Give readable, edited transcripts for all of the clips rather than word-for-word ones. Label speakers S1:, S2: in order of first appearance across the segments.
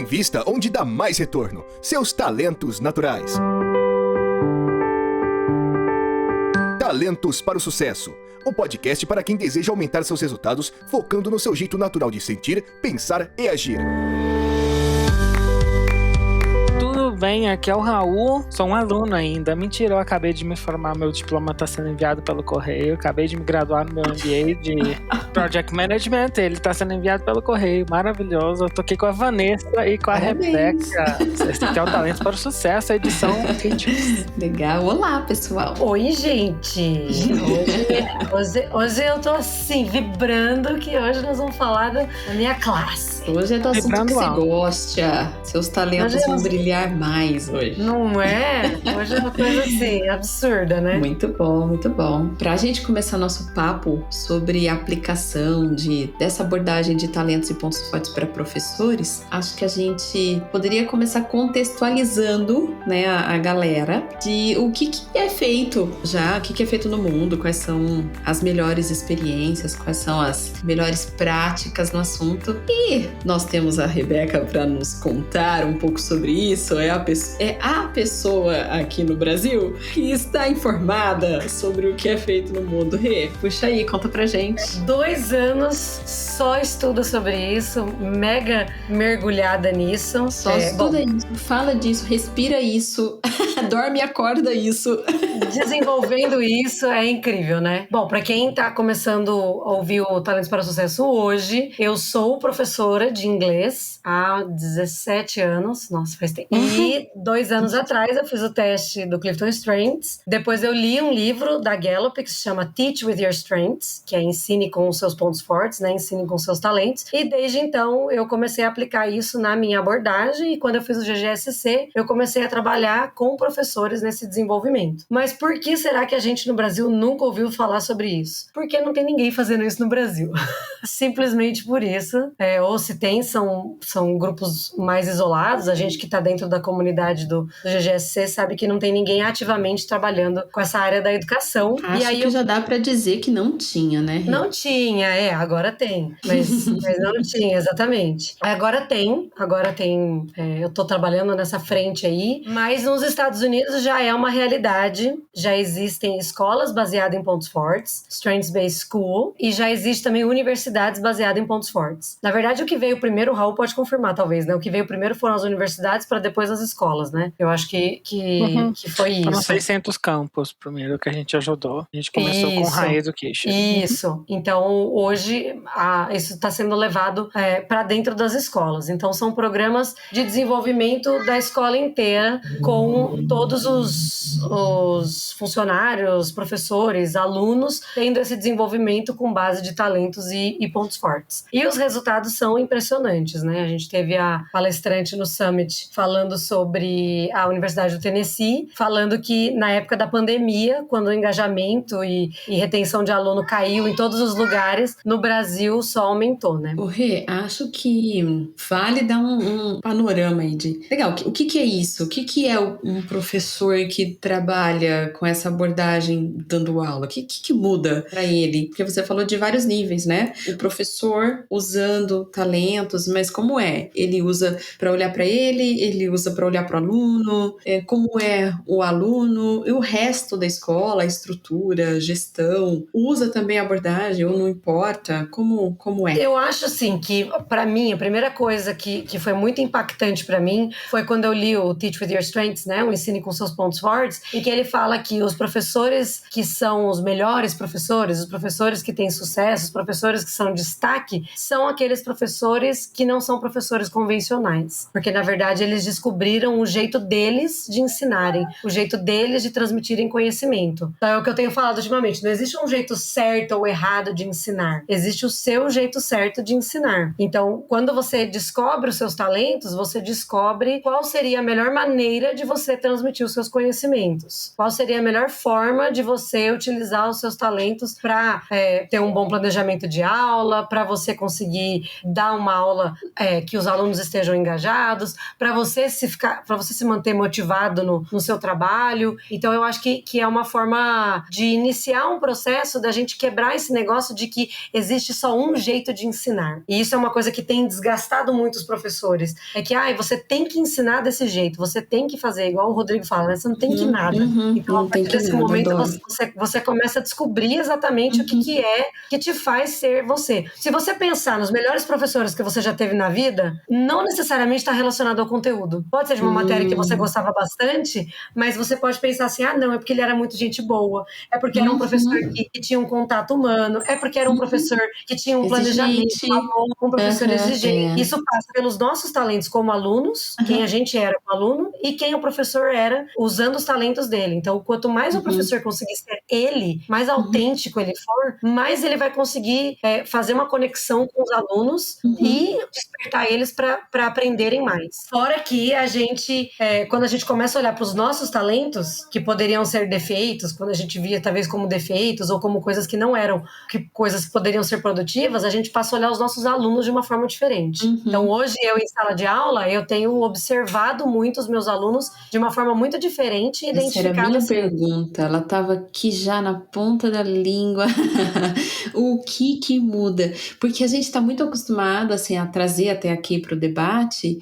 S1: invista onde dá mais retorno. Seus talentos naturais. Talentos para o Sucesso. Um podcast para quem deseja aumentar seus resultados, focando no seu jeito natural de sentir, pensar e agir.
S2: Tudo bem, aqui é o Raul, sou um aluno ainda. Mentira, eu acabei de me formar, meu diploma está sendo enviado pelo correio. Acabei de me graduar no meu MBA de Project Management, ele está sendo enviado pelo correio, maravilhoso. Eu tô aqui com a Vanessa e com a Rebeca. Esse aqui é o Talentos para o Sucesso, a edição 20.
S3: Legal, olá pessoal.
S4: Oi gente, hoje eu tô assim, vibrando que hoje nós vamos falar da minha classe.
S3: Hoje é do assunto que você gosta, seus talentos vão brilhar mais hoje.
S4: Não é? Hoje é uma coisa assim, absurda, né?
S3: Muito bom, muito bom. Pra gente começar nosso papo sobre a aplicação dessa abordagem de talentos e pontos fortes para professores, acho que a gente poderia começar contextualizando, né, a galera de o que é feito já, o que é feito no mundo, quais são as melhores experiências, quais são as melhores práticas no assunto. E nós temos a Rebeca para nos contar um pouco sobre isso. É a pessoa aqui no Brasil que está informada sobre o que é feito no mundo. Rê, puxa aí, conta pra gente.
S4: 2 anos só estudo sobre isso, mega mergulhada nisso.
S3: Só estuda isso, fala disso, respira isso, dorme e acorda isso.
S4: Desenvolvendo isso é incrível, né? Bom, para quem tá começando a ouvir o Talentos para o Sucesso hoje, eu sou professora de inglês há 17 anos. Nossa, faz tempo. E 2 anos atrás eu fiz o teste do Clifton Strengths. Depois eu li um livro da Gallup que se chama Teach with Your Strengths, que é Ensine com os seus pontos fortes, né? Ensine com os seus talentos. E desde então eu comecei a aplicar isso na minha abordagem, e quando eu fiz o GGSC, eu comecei a trabalhar com professores nesse desenvolvimento. Mas por que será que a gente no Brasil nunca ouviu falar sobre isso? Porque não tem ninguém fazendo isso no Brasil. Simplesmente por isso. Ou se tem, são grupos mais isolados. A gente que está dentro da comunidade do GGSC sabe que não tem ninguém ativamente trabalhando com essa área da educação.
S3: Acho
S4: e aí
S3: que já dá para dizer que não tinha, né?
S4: Não tinha, agora tem. Mas não tinha, exatamente. Agora tem, eu tô trabalhando nessa frente aí, mas nos Estados Unidos já é uma realidade. Já existem escolas baseadas em pontos fortes, Strengths-Based School, e já existe também universidades baseadas em pontos fortes. Na verdade, o que veio primeiro, o Raul pode confirmar, talvez, né? O que veio primeiro foram as universidades para depois as escolas, né? Eu acho que foi isso.
S2: Foram 600 campos primeiro que a gente ajudou. A gente começou com High Education.
S4: Isso. Então, hoje, isso está sendo levado para dentro das escolas. Então, são programas de desenvolvimento da escola inteira, com todos os funcionários, professores, alunos, tendo esse desenvolvimento com base de talentos e pontos fortes. E os resultados são impressionantes, né? A gente teve a palestrante no Summit falando sobre a Universidade do Tennessee, falando que na época da pandemia, quando o engajamento e retenção de aluno caiu em todos os lugares, no Brasil só aumentou, né?
S3: Rê, acho que vale dar um panorama aí de... Legal, o que é isso? O que é um professor que trabalha com essa abordagem dando aula? O que muda para ele? Porque você falou de vários níveis, né? O professor usando talentos, mas como é? Ele usa para olhar para ele usa para olhar para o aluno, como é o aluno, e o resto da escola, a estrutura, a gestão, usa também a abordagem ou não importa? Como é?
S4: Eu acho assim que, para mim, a primeira coisa que foi muito impactante para mim foi quando eu li o Teach with Your Strengths, né? O Ensine com seus pontos fortes, em que ele fala que os professores que são os melhores professores, os professores que têm sucesso, os professores que são destaque, são aqueles professores que não são professores convencionais. Porque, na verdade, eles descobriram o jeito deles de ensinarem, o jeito deles de transmitirem conhecimento. Então, é o que eu tenho falado ultimamente. Não existe um jeito certo ou errado de ensinar. Existe o seu jeito certo de ensinar. Então, quando você descobre os seus talentos, você descobre qual seria a melhor maneira de você transmitir os seus conhecimentos? Qual seria a melhor forma de você utilizar os seus talentos para ter um bom planejamento de aula, para você conseguir dar uma aula que os alunos estejam engajados, para você se manter motivado no seu trabalho. Então eu acho que é uma forma de iniciar um processo da gente quebrar esse negócio de que existe só um jeito de ensinar. E isso é uma coisa que tem desgastado muito os professores. É que você tem que ensinar desse jeito, você tem que fazer, igual o Rodrigo fala, né? Você não tem que nada. Então, a partir desse momento, você começa a descobrir exatamente o que é que te faz ser você. Se você pensar nos melhores professores que você já teve na vida, não necessariamente está relacionado ao conteúdo. Pode ser de uma matéria que você gostava bastante, mas você pode pensar assim, não, é porque ele era muito gente boa, é porque era um professor que tinha um contato humano, é porque era um professor que tinha um planejamento, um professor exigente. Isso passa pelos nossos talentos como alunos, quem a gente era como aluno, e quem o professor era usando os talentos dele. Então, quanto mais o professor conseguir ser ele, mais autêntico ele for, mais ele vai conseguir fazer uma conexão com os alunos e despertar eles para aprenderem mais. Fora que a gente, quando a gente começa a olhar para os nossos talentos, que poderiam ser defeitos, quando a gente via talvez como defeitos ou como coisas que não eram, coisas que poderiam ser produtivas, a gente passa a olhar os nossos alunos de uma forma diferente. Então hoje eu em sala de aula, eu tenho observado muito os meus alunos de uma forma muito diferente e identificado.
S3: Essa era a minha pergunta, ela estava aqui já na ponta da língua. O que muda? Porque a gente está muito acostumado assim, a trazer até aqui para o debate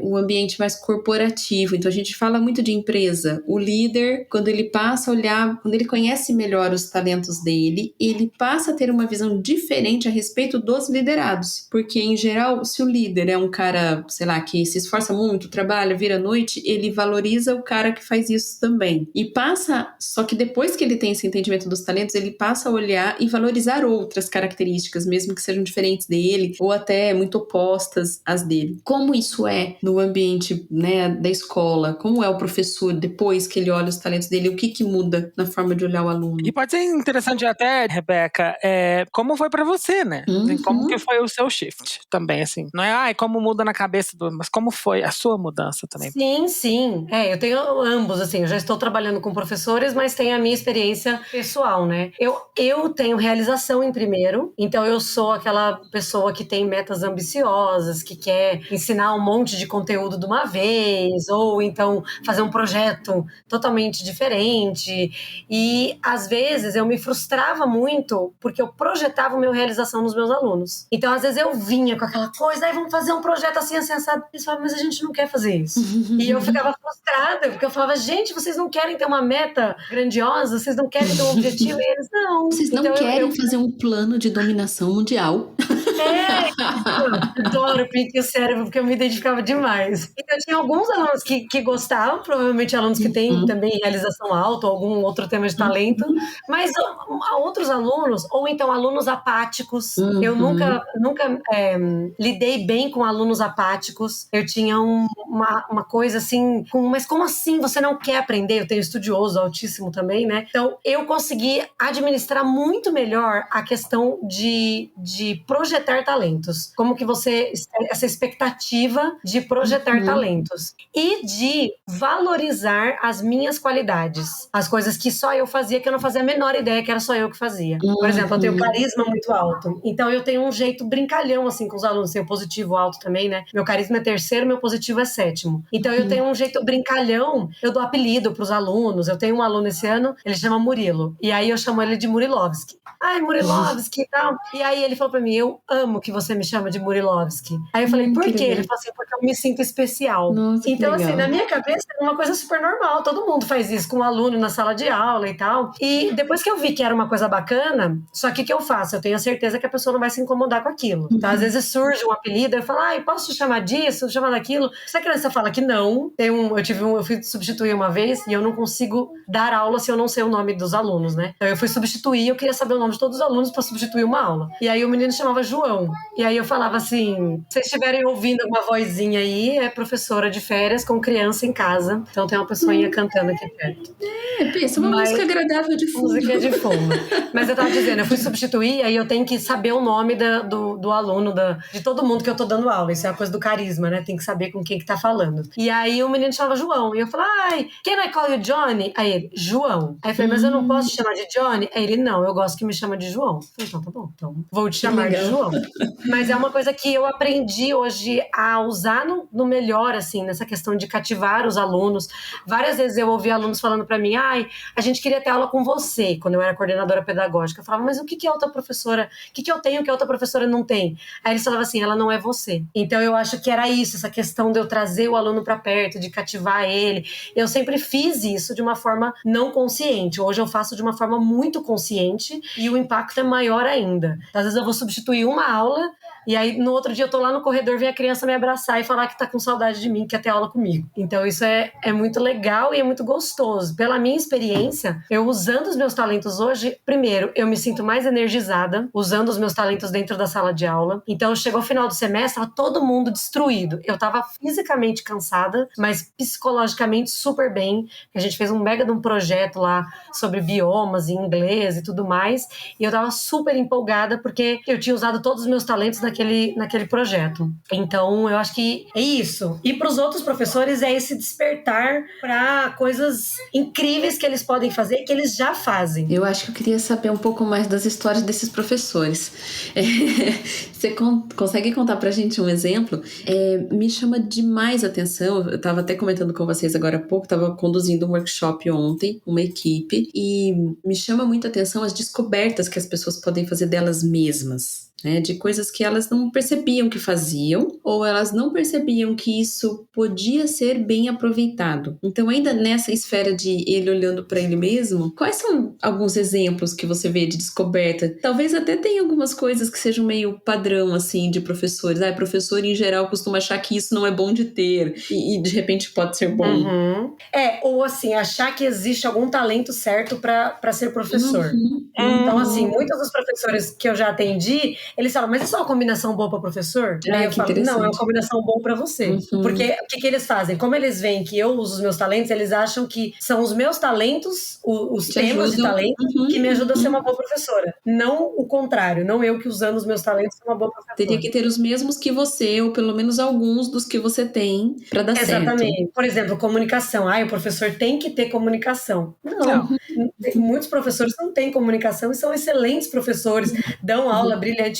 S3: o ambiente mais corporativo. Então a gente fala muito de empresa. O líder, quando ele passa a olhar, quando ele conhece melhor os talentos dele, ele passa a ter uma visão diferente a respeito dos liderados. Porque, em geral, se o líder é um cara, sei lá, que se esforça muito, trabalha, vira à noite, ele valoriza o cara que faz isso também. E passa, só que depois que ele tem esse entendimento dos talentos, ele passa a olhar e valorizar outras características, mesmo que sejam diferentes dele, ou até muito opostas às dele. Como isso é no ambiente, né, da escola? Como é o professor depois que ele olha os talentos dele? O que muda na forma de olhar o aluno?
S2: E pode ser interessante até, Rebeca, como foi pra você, né? Como que foi o seu shift também, assim. Não é, como muda na cabeça mas como foi a sua mudança também?
S4: Sim. Eu tenho ambos, assim, eu já estou trabalhando com professores, mas tenho a minha experiência pessoal, né? Eu tenho realização em primeiro, então eu sou aquela pessoa que tem metas ambiciosas, que quer ensinar um monte de conteúdo de uma vez, ou então fazer um projeto totalmente diferente. E às vezes eu me frustrava muito porque eu projetava a minha realização nos meus alunos. Então às vezes eu vinha com aquela coisa, aí vamos fazer um projeto assim, assado. Eles falavam, mas a gente não quer fazer isso. E eu ficava frustrada, porque eu falava, gente, vocês não querem ter uma meta grandiosa? Vocês não querem ter um objetivo? E eles, não.
S3: Vocês não querem fazer um plano de dominação mundial?
S4: Eu adoro pique o cérebro, porque eu me identificava demais. Então, eu tinha alguns alunos que gostavam, provavelmente alunos que têm também realização alta, ou algum outro tema de talento, mas outros alunos, ou então alunos apáticos. Eu nunca lidei bem com alunos apáticos. Eu tinha uma coisa assim, mas como assim você não quer aprender? Eu tenho estudioso altíssimo também, né? Então, eu consegui administrar muito melhor a questão de projetar talentos. Como que essa expectativa de projetar talentos. E de valorizar as minhas qualidades. As coisas que só eu fazia, que eu não fazia a menor ideia que era só eu que fazia. Por exemplo, eu tenho carisma muito alto. Então, eu tenho um jeito brincalhão, assim, com os alunos. Tenho positivo alto também, né? Meu carisma é 3º, meu positivo é 7º. Então, eu tenho um jeito brincalhão. Eu dou apelido pros alunos. Eu tenho um aluno esse ano, ele chama Murilo. E aí, eu chamo ele de Murilovski. Ai, Murilovski e tal. E aí, ele falou pra mim, eu amo que você me chama de Murilovski. Aí eu falei, por quê? Ele falou assim, porque eu me sinto especial.
S3: Nossa,
S4: então, assim, na minha cabeça é uma coisa super normal. Todo mundo faz isso com um aluno na sala de aula e tal. E depois que eu vi que era uma coisa bacana, só que o que eu faço? Eu tenho a certeza que a pessoa não vai se incomodar com aquilo. Então, às vezes surge um apelido, eu falo, posso te chamar disso, chamar daquilo? Se a criança fala que não, eu fui substituir uma vez e eu não consigo dar aula se eu não sei o nome dos alunos, né? Então, eu fui substituir, eu queria saber o nome de todos os alunos para substituir uma aula. E aí o menino chamava João. E aí eu falava assim, se vocês estiverem ouvindo uma vozinha vizinha aí é professora de férias com criança em casa. Então tem uma pessoinha cantando aqui perto.
S3: Pensa, uma música agradável de fundo.
S4: Música de fundo. Mas eu tava dizendo, eu fui substituir, aí eu tenho que saber o nome do aluno, de todo mundo que eu tô dando aula. Isso é uma coisa do carisma, né? Tem que saber com quem que tá falando. E aí o menino chamava João. E eu falei, ai, can I call you Johnny? Aí ele, João. Aí eu falei, mas eu não posso te chamar de Johnny? Aí ele, não, eu gosto que me chama de João. Eu falei, então tá bom, então vou te chamar de João. Mas é uma coisa que eu aprendi hoje a usar no melhor, assim, nessa questão de cativar os alunos. Várias vezes eu ouvi alunos falando pra mim, ai, a gente queria ter aula com você, quando eu era coordenadora pedagógica. Eu falava, mas o que é outra professora? O que eu tenho que a outra professora não tem? Aí eles falavam assim, ela não é você. Então eu acho que era isso, essa questão de eu trazer o aluno pra perto, de cativar ele. Eu sempre fiz isso de uma forma não consciente. Hoje eu faço de uma forma muito consciente e o impacto é maior ainda. Às vezes eu vou substituir uma aula e aí no outro dia eu tô lá no corredor, vem a criança me abraçar e falar que tá com saudade de mim, quer ter aula comigo. Então isso é muito legal e é muito gostoso. Pela minha experiência, eu usando os meus talentos hoje, primeiro, eu me sinto mais energizada usando os meus talentos dentro da sala de aula. Então chegou o final do semestre, tava todo mundo destruído. Eu tava fisicamente cansada, mas psicologicamente super bem. A gente fez um mega de um projeto lá sobre biomas em inglês e tudo mais. E eu tava super empolgada porque eu tinha usado todos os meus talentos naquele projeto. Então, eu acho que é isso. E para os outros professores é esse despertar para coisas incríveis que eles podem fazer, que eles já fazem.
S3: Eu acho que eu queria saber um pouco mais das histórias desses professores. Você consegue contar pra gente um exemplo? Me chama demais a atenção. Eu estava até comentando com vocês agora há pouco, estava conduzindo um workshop ontem, uma equipe, e me chama muito a atenção as descobertas que as pessoas podem fazer delas mesmas. De coisas que elas não percebiam que faziam, ou elas não percebiam que isso podia ser bem aproveitado. Então, ainda nessa esfera de ele olhando para ele mesmo, quais são alguns exemplos que você vê de descoberta? Talvez até tenha algumas coisas que sejam meio padrão, assim, de professores. Professor, em geral, costuma achar que isso não é bom de ter, e de repente pode ser bom.
S4: Uhum. Ou assim, achar que existe algum talento certo para ser professor. Então, assim, muitos dos professores que eu já atendi, eles falam, mas isso é uma combinação boa para professor? Aí eu falo, não, é uma combinação boa para você. Porque o que eles fazem? Como eles veem que eu uso os meus talentos, eles acham que são os meus talentos, os temas de talento, que me ajudam a ser uma boa professora. Não o contrário, não eu que usando os meus talentos sou uma boa professora.
S3: Teria que ter os mesmos que você, ou pelo menos alguns dos que você tem para dar certo.
S4: Exatamente. Por exemplo, comunicação. O professor tem que ter comunicação. Não. Muitos professores não têm comunicação e são excelentes professores, dão aula brilhantemente.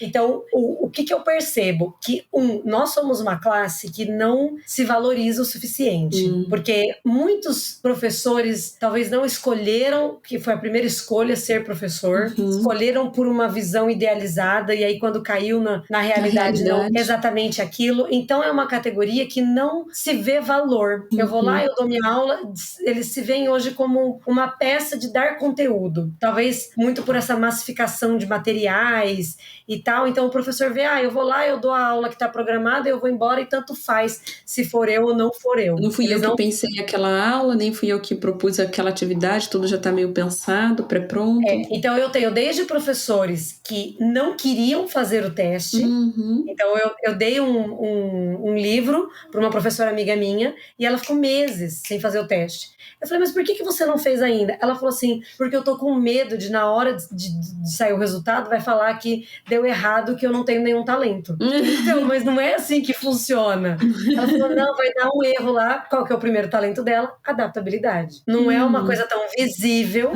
S4: Então, o que eu percebo? Que, nós somos uma classe que não se valoriza o suficiente. Porque muitos professores talvez não escolheram, que foi a primeira escolha ser professor, escolheram por uma visão idealizada, e aí quando caiu na realidade não é exatamente aquilo. Então, é uma categoria que não se vê valor. Eu vou lá, eu dou minha aula, eles se veem hoje como uma peça de dar conteúdo. Talvez muito por essa massificação de materiais e tal. Então o professor vê, eu vou lá, eu dou a aula que está programada, eu vou embora e tanto faz se for eu ou não for eu.
S3: Não fui eu que pensei aquela aula, nem fui eu que propus aquela atividade, tudo já está meio pensado, pré-pronto.
S4: Então eu tenho desde professores que não queriam fazer o teste. Então eu dei um livro para uma professora amiga minha e ela ficou meses sem fazer o teste. Eu falei, mas por que você não fez ainda? Ela falou assim, porque eu tô com medo de na hora de sair o resultado, vai falar que deu errado, que eu não tenho nenhum talento. Então, mas não é assim que funciona. Ela falou, não, vai dar um erro lá. Qual que é o primeiro talento dela? Adaptabilidade. Não é uma coisa tão visível,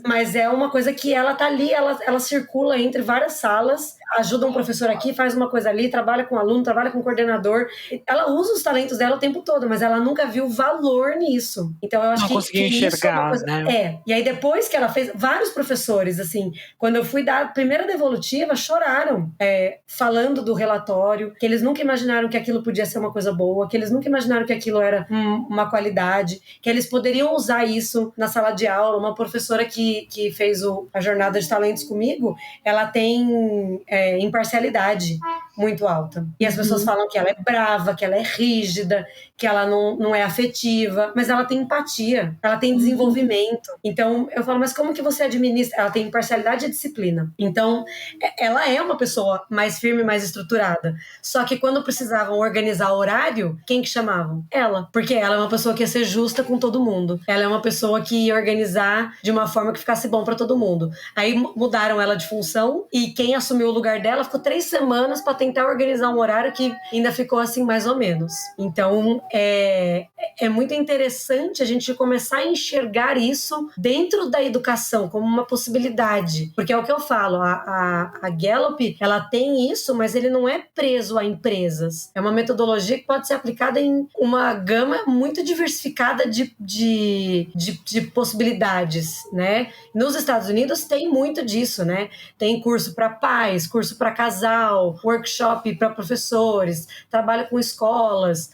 S4: mas é uma coisa que ela tá ali, ela circula entre várias salas, ajuda um professor aqui, faz uma coisa ali, trabalha com aluno, trabalha com coordenador. Ela usa os talentos dela o tempo todo, mas ela nunca viu valor nisso. Então eu acho que
S2: conseguia enxergar,
S4: coisa, né? E aí depois que ela fez, vários professores, assim, quando eu fui dar a primeira devolutiva, choraram, falando do relatório, que eles nunca imaginaram que aquilo podia ser uma coisa boa, que eles nunca imaginaram que aquilo era uma qualidade, que eles poderiam usar isso na sala de aula. Uma professora que fez a jornada de talentos comigo, ela tem imparcialidade. muito alta. E as pessoas falam que ela é brava, que ela é rígida, que ela não é afetiva, mas ela tem empatia, ela tem desenvolvimento. Então, eu falo, mas como que você administra? Ela tem imparcialidade e disciplina. Então, ela é uma pessoa mais firme, mais estruturada. Só que quando precisavam organizar o horário, quem que chamavam? Ela. Porque ela é uma pessoa que ia ser justa com todo mundo. Ela é uma pessoa que ia organizar de uma forma que ficasse bom pra todo mundo. Aí mudaram ela de função e quem assumiu o lugar dela ficou 3 semanas pra tentar organizar um horário que ainda ficou assim mais ou menos. Então, é muito interessante a gente começar a enxergar isso dentro da educação como uma possibilidade. Porque é o que eu falo, a Gallup, ela tem isso, mas ele não é preso a empresas. É uma metodologia que pode ser aplicada em uma gama muito diversificada de possibilidades, né? Nos Estados Unidos tem muito disso, né? Tem curso para pais, curso para casal, workshop para professores, trabalho com escolas,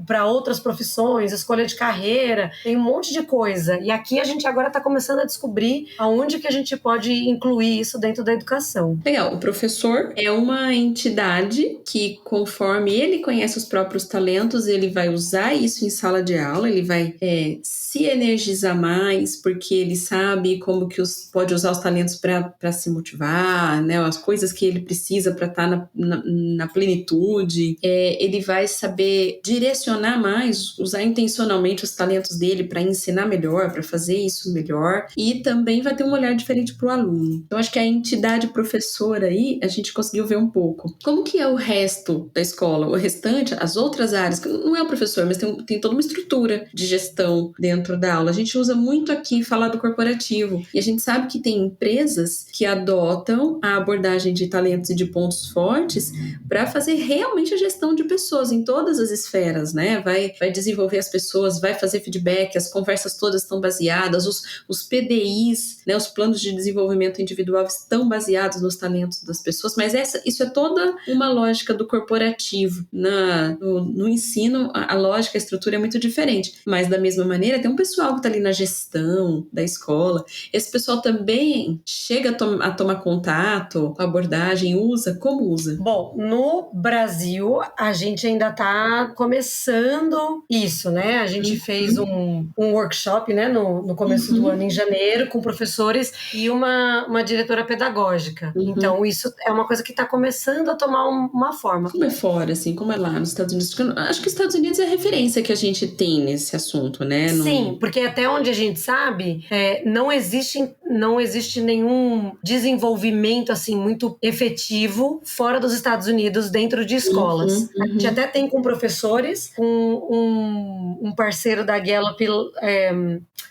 S4: para outras profissões, escolha de carreira, tem um monte de coisa. E aqui a gente agora está começando a descobrir aonde que a gente pode incluir isso dentro da educação.
S3: Legal, o professor é uma entidade que, conforme ele conhece os próprios talentos, ele vai usar isso em sala de aula, ele vai se energizar mais, porque ele sabe como que pode usar os talentos para se motivar, né? As coisas que ele precisa para estar na plenitude. Ele vai saber direcionar mais, usar intencionalmente os talentos dele para ensinar melhor, para fazer isso melhor, e também vai ter um olhar diferente para o aluno. Então, acho que a entidade professora aí, a gente conseguiu ver um pouco. Como que é o resto da escola? O restante, as outras áreas, que não é o professor, mas tem toda uma estrutura de gestão dentro da aula. A gente usa muito aqui falar do corporativo, e a gente sabe que tem empresas que adotam a abordagem de talentos e de pontos fortes para fazer realmente a gestão de pessoas em todas as esferas, né? Vai desenvolver as pessoas, vai fazer feedback, as conversas todas estão baseadas, os PDIs, né, os planos de desenvolvimento individual estão baseados nos talentos das pessoas, mas isso é toda uma lógica do corporativo. No ensino, a lógica, a estrutura é muito diferente, mas da mesma maneira tem um pessoal que está ali na gestão da escola, esse pessoal também chega a tomar contato com a abordagem, como usa?
S4: Bom, no Brasil, a gente ainda está começando isso, né? A gente fez um workshop, né, no começo do ano, em janeiro, com professores e uma diretora pedagógica. Então, isso é uma coisa que está começando a tomar uma forma.
S3: Como é fora, assim? Como é lá nos Estados Unidos? Porque acho que os Estados Unidos é a referência que a gente tem nesse assunto, né?
S4: Sim, porque até onde a gente sabe, não existe nenhum desenvolvimento, assim, muito efetivo fora dos Estados Unidos, dentro de escolas. A gente até tem com professores, com um parceiro da Gallup,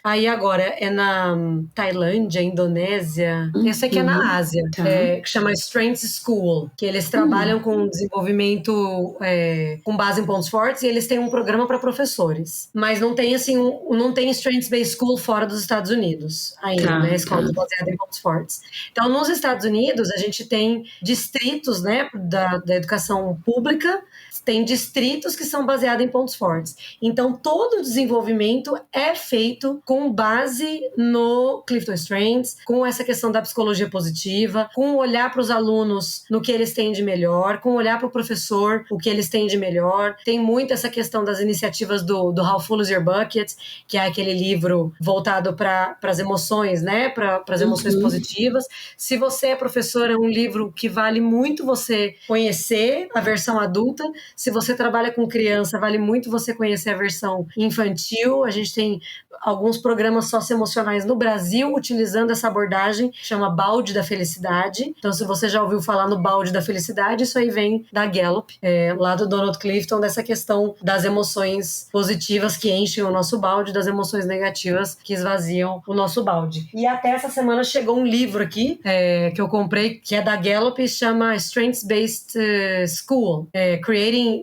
S4: aí agora é na Tailândia, Indonésia, eu sei que é na Ásia, que chama Strengths School, que eles trabalham com desenvolvimento com base em pontos fortes, e eles têm um programa para professores. Mas não tem, assim, não tem Strengths-Based School fora dos Estados Unidos ainda, né? Escola baseada em pontos fortes. Então, nos Estados Unidos, a gente tem distritos, né, da educação pública, tem distritos que são baseados em pontos fortes. Então, todo o desenvolvimento é feito com base no Clifton Strengths, com essa questão da psicologia positiva, com olhar para os alunos no que eles têm de melhor, com olhar para o professor o que eles têm de melhor. Tem muito essa questão das iniciativas do How Full Is Your Bucket, que é aquele livro voltado para as emoções, né? Para as emoções positivas. Se você é professor, é um livro que vale muito você conhecer a versão adulta. Se você trabalha com criança, vale muito você conhecer a versão infantil. A gente tem alguns programas socioemocionais no Brasil utilizando essa abordagem, chama Balde da Felicidade. Então, se você já ouviu falar no Balde da Felicidade, isso aí vem da Gallup, lá do Donald Clifton, dessa questão das emoções positivas que enchem o nosso balde, das emoções negativas que esvaziam o nosso balde. E até essa semana chegou um livro aqui, que eu comprei, que é da Gallup, chama Strengths-Based School.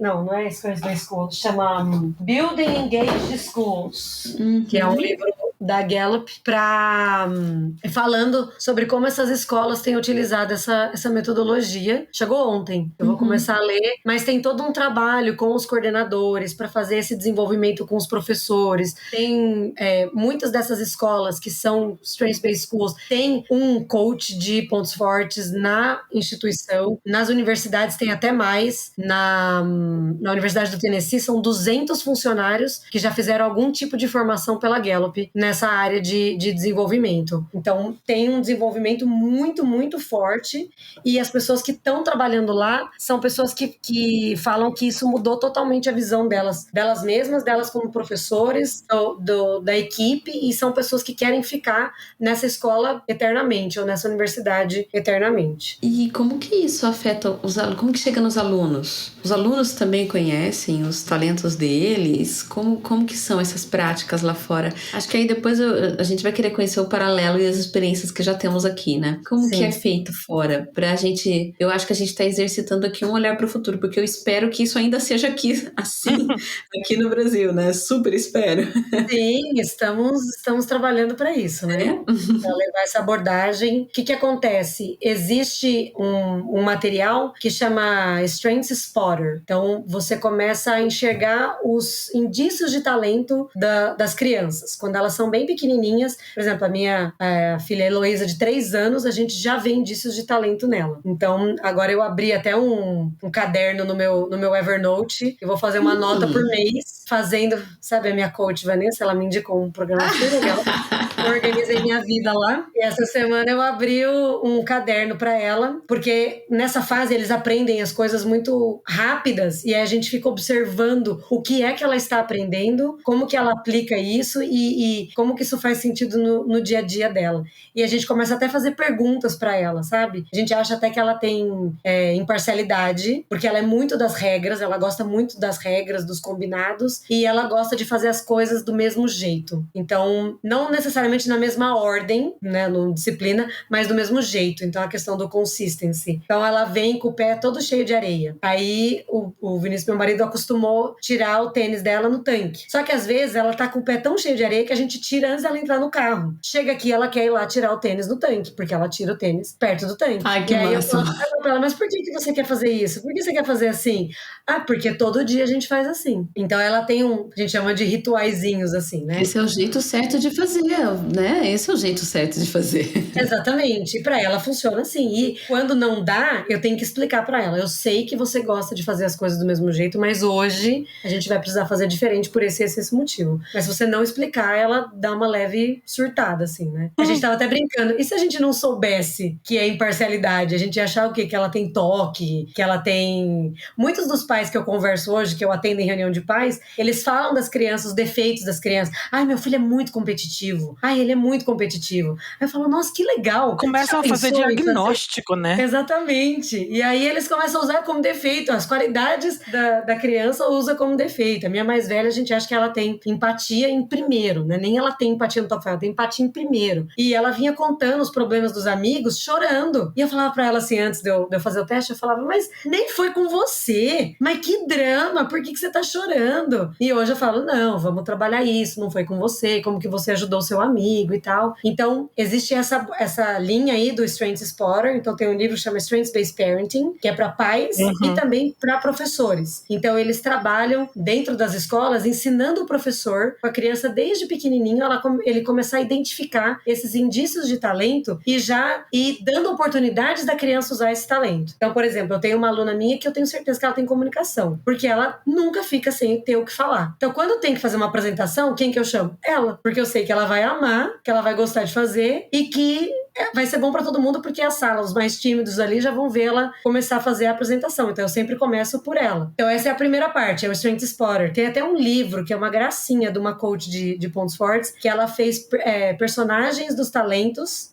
S4: Não é Strengths-Based School, chama Building Engaged Schools, que é um livro da Gallup falando sobre como essas escolas têm utilizado essa metodologia. Chegou ontem, eu vou começar a ler, mas tem todo um trabalho com os coordenadores para fazer esse desenvolvimento com os professores. Tem muitas dessas escolas que são Strengths-Based Schools, tem um coach de pontos fortes na instituição. Nas universidades tem até mais. Na Universidade do Tennessee são 200 funcionários que já fizeram algum tipo de formação pela Gallup nessa área de desenvolvimento. Então tem um desenvolvimento muito, muito forte, e as pessoas que estão trabalhando lá são pessoas que falam que isso mudou totalmente a visão delas mesmas, delas como professores, da equipe, e são pessoas que querem ficar nessa escola eternamente, ou nessa universidade eternamente.
S3: E como que isso afeta os alunos? Como que chega nos alunos? Os alunos também conhecem os talentos deles? Como que são essas práticas lá fora? Acho que aí depois a gente vai querer conhecer o paralelo e as experiências que já temos aqui, né? Como que é feito fora? Pra gente, eu acho que a gente tá exercitando aqui um olhar para o futuro, porque eu espero que isso ainda seja aqui, assim, aqui no Brasil, né? Super espero.
S4: Sim, estamos trabalhando para isso, né? Para levar essa abordagem. O que acontece? Existe um material que chama Strengths Spotter. Então, você começa a enxergar os indícios de talento das crianças. Quando elas são bem pequenininhas, por exemplo, a minha filha Heloísa, de 3 anos, a gente já vê indícios de talento nela. Então, agora eu abri até um caderno no meu Evernote. Eu vou fazer uma nota por mês, fazendo, sabe, a minha coach Vanessa, ela me indicou um programa super legal. Eu organizei minha vida lá. E essa semana eu abri um caderno para ela, porque nessa fase eles aprendem as coisas muito rápidas, e aí a gente fica observando o que é que ela está aprendendo, como que ela aplica isso e como que isso faz sentido no dia a dia dela. E a gente começa até a fazer perguntas para ela, sabe? A gente acha até que ela tem imparcialidade, porque ela é muito das regras, ela gosta muito das regras, dos combinados, e ela gosta de fazer as coisas do mesmo jeito. Então, não necessariamente na mesma ordem, né, no disciplina, mas do mesmo jeito. Então, a questão do consistency. Então, ela vem com o pé todo cheio de areia. Aí, o Vinícius, meu marido, acostumou tirar o tênis dela no tanque. Só que, às vezes, ela tá com o pé tão cheio de areia que a gente tira antes dela entrar no carro. Chega aqui, ela quer ir lá tirar o tênis no tanque, porque ela tira o tênis perto do tanque.
S3: Ai, que
S4: aí
S3: massa.
S4: eu falo pra ela, mas por que você quer fazer isso? Por que você quer fazer assim? Ah, porque todo dia a gente faz assim. Então, ela tem a gente chama de rituaizinhos, assim, né?
S3: Esse é o jeito certo de fazer, né? Esse é o jeito certo de fazer.
S4: Exatamente. E pra ela funciona assim. E quando não dá, eu tenho que explicar pra ela. Eu sei que você gosta de fazer as coisas do mesmo jeito, mas hoje a gente vai precisar fazer diferente por esse motivo. Mas se você não explicar, ela dá uma leve surtada, assim, né? A gente tava até brincando. E se a gente não soubesse que é imparcialidade? A gente ia achar o quê? Que ela tem toque, que ela tem... Muitos dos pais que eu converso hoje, que eu atendo em reunião de pais, eles falam das crianças, os defeitos das crianças. Ai, meu filho é muito competitivo. Ai, ele é muito competitivo. Aí eu falo, nossa, que legal.
S2: Começam a fazer diagnóstico, né?
S4: Exatamente. E aí eles começam a usar como defeito. As qualidades da criança usa como defeito. A minha mais velha, a gente acha que ela tem empatia em primeiro, né? Nem ela tem empatia no top, ela tem empatia em primeiro. E ela vinha contando os problemas dos amigos, chorando. E eu falava pra ela assim, antes de eu fazer o teste, eu falava, mas nem foi com você. Mas que drama, por que você tá chorando? E hoje eu falo, não, vamos trabalhar isso, não foi com você, como que você ajudou o seu amigo e tal. Então, existe essa linha aí do Strengths Spotter. Então, tem um livro que chama Strengths-Based Parenting, que é para pais e também para professores. Então, eles trabalham dentro das escolas ensinando o professor, com a criança desde pequenininho, ele começar a identificar esses indícios de talento e dando oportunidades da criança usar esse talento. Então, por exemplo, eu tenho uma aluna minha que eu tenho certeza que ela tem comunicação, porque ela nunca fica sem ter o que falar. Então, quando eu tenho que fazer uma apresentação, quem que eu chamo? Ela, porque eu sei que ela vai amar, que ela vai gostar de fazer e que vai ser bom para todo mundo, porque a sala, os mais tímidos ali já vão ver ela começar a fazer a apresentação. Então eu sempre começo por ela. Então essa é a primeira parte, é o Strengths Spotter. Tem até um livro que é uma gracinha de uma coach de pontos fortes, que ela fez personagens dos talentos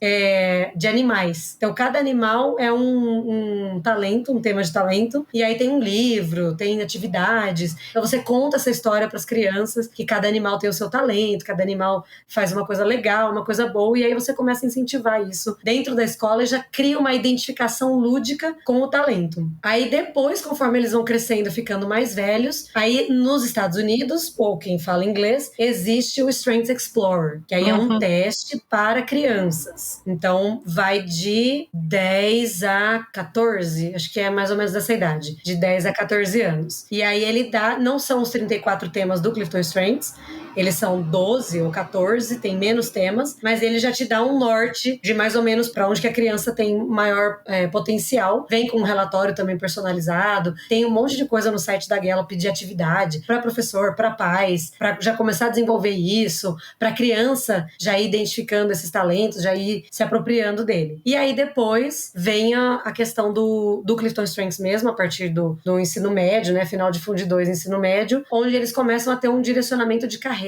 S4: de animais. Então cada animal é um talento, um tema de talento, e aí tem um livro, tem atividades. Então você conta essa história para as crianças, que cada animal tem o seu talento, cada animal faz uma coisa legal, uma coisa boa, e aí você começa a incentivar isso isso dentro da escola e já cria uma identificação lúdica com o talento. Aí depois, conforme eles vão crescendo, ficando mais velhos, aí nos Estados Unidos, ou quem fala inglês, existe o Strengths Explorer, que aí é um teste para crianças. Então vai de 10 a 14, acho que é mais ou menos dessa idade, de 10 a 14 anos. E aí ele dá, não são os 34 temas do Clifton Strengths, eles são 12 ou 14, tem menos temas, mas ele já te dá um norte de mais ou menos para onde que a criança tem maior potencial. Vem com um relatório também personalizado, tem um monte de coisa no site da Gallup de atividade para professor, para pais, para já começar a desenvolver isso, para criança já ir identificando esses talentos, já ir se apropriando dele. E aí depois vem a questão do Clifton Strengths mesmo, a partir do ensino médio, né, final de Fundo 2, ensino médio, onde eles começam a ter um direcionamento de carreira,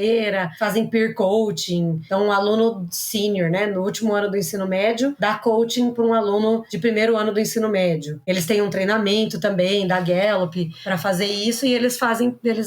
S4: fazem peer coaching. Então, um aluno senior, né, no último ano do ensino médio, dá coaching para um aluno de primeiro ano do ensino médio. Eles têm um treinamento também da Gallup para fazer isso e eles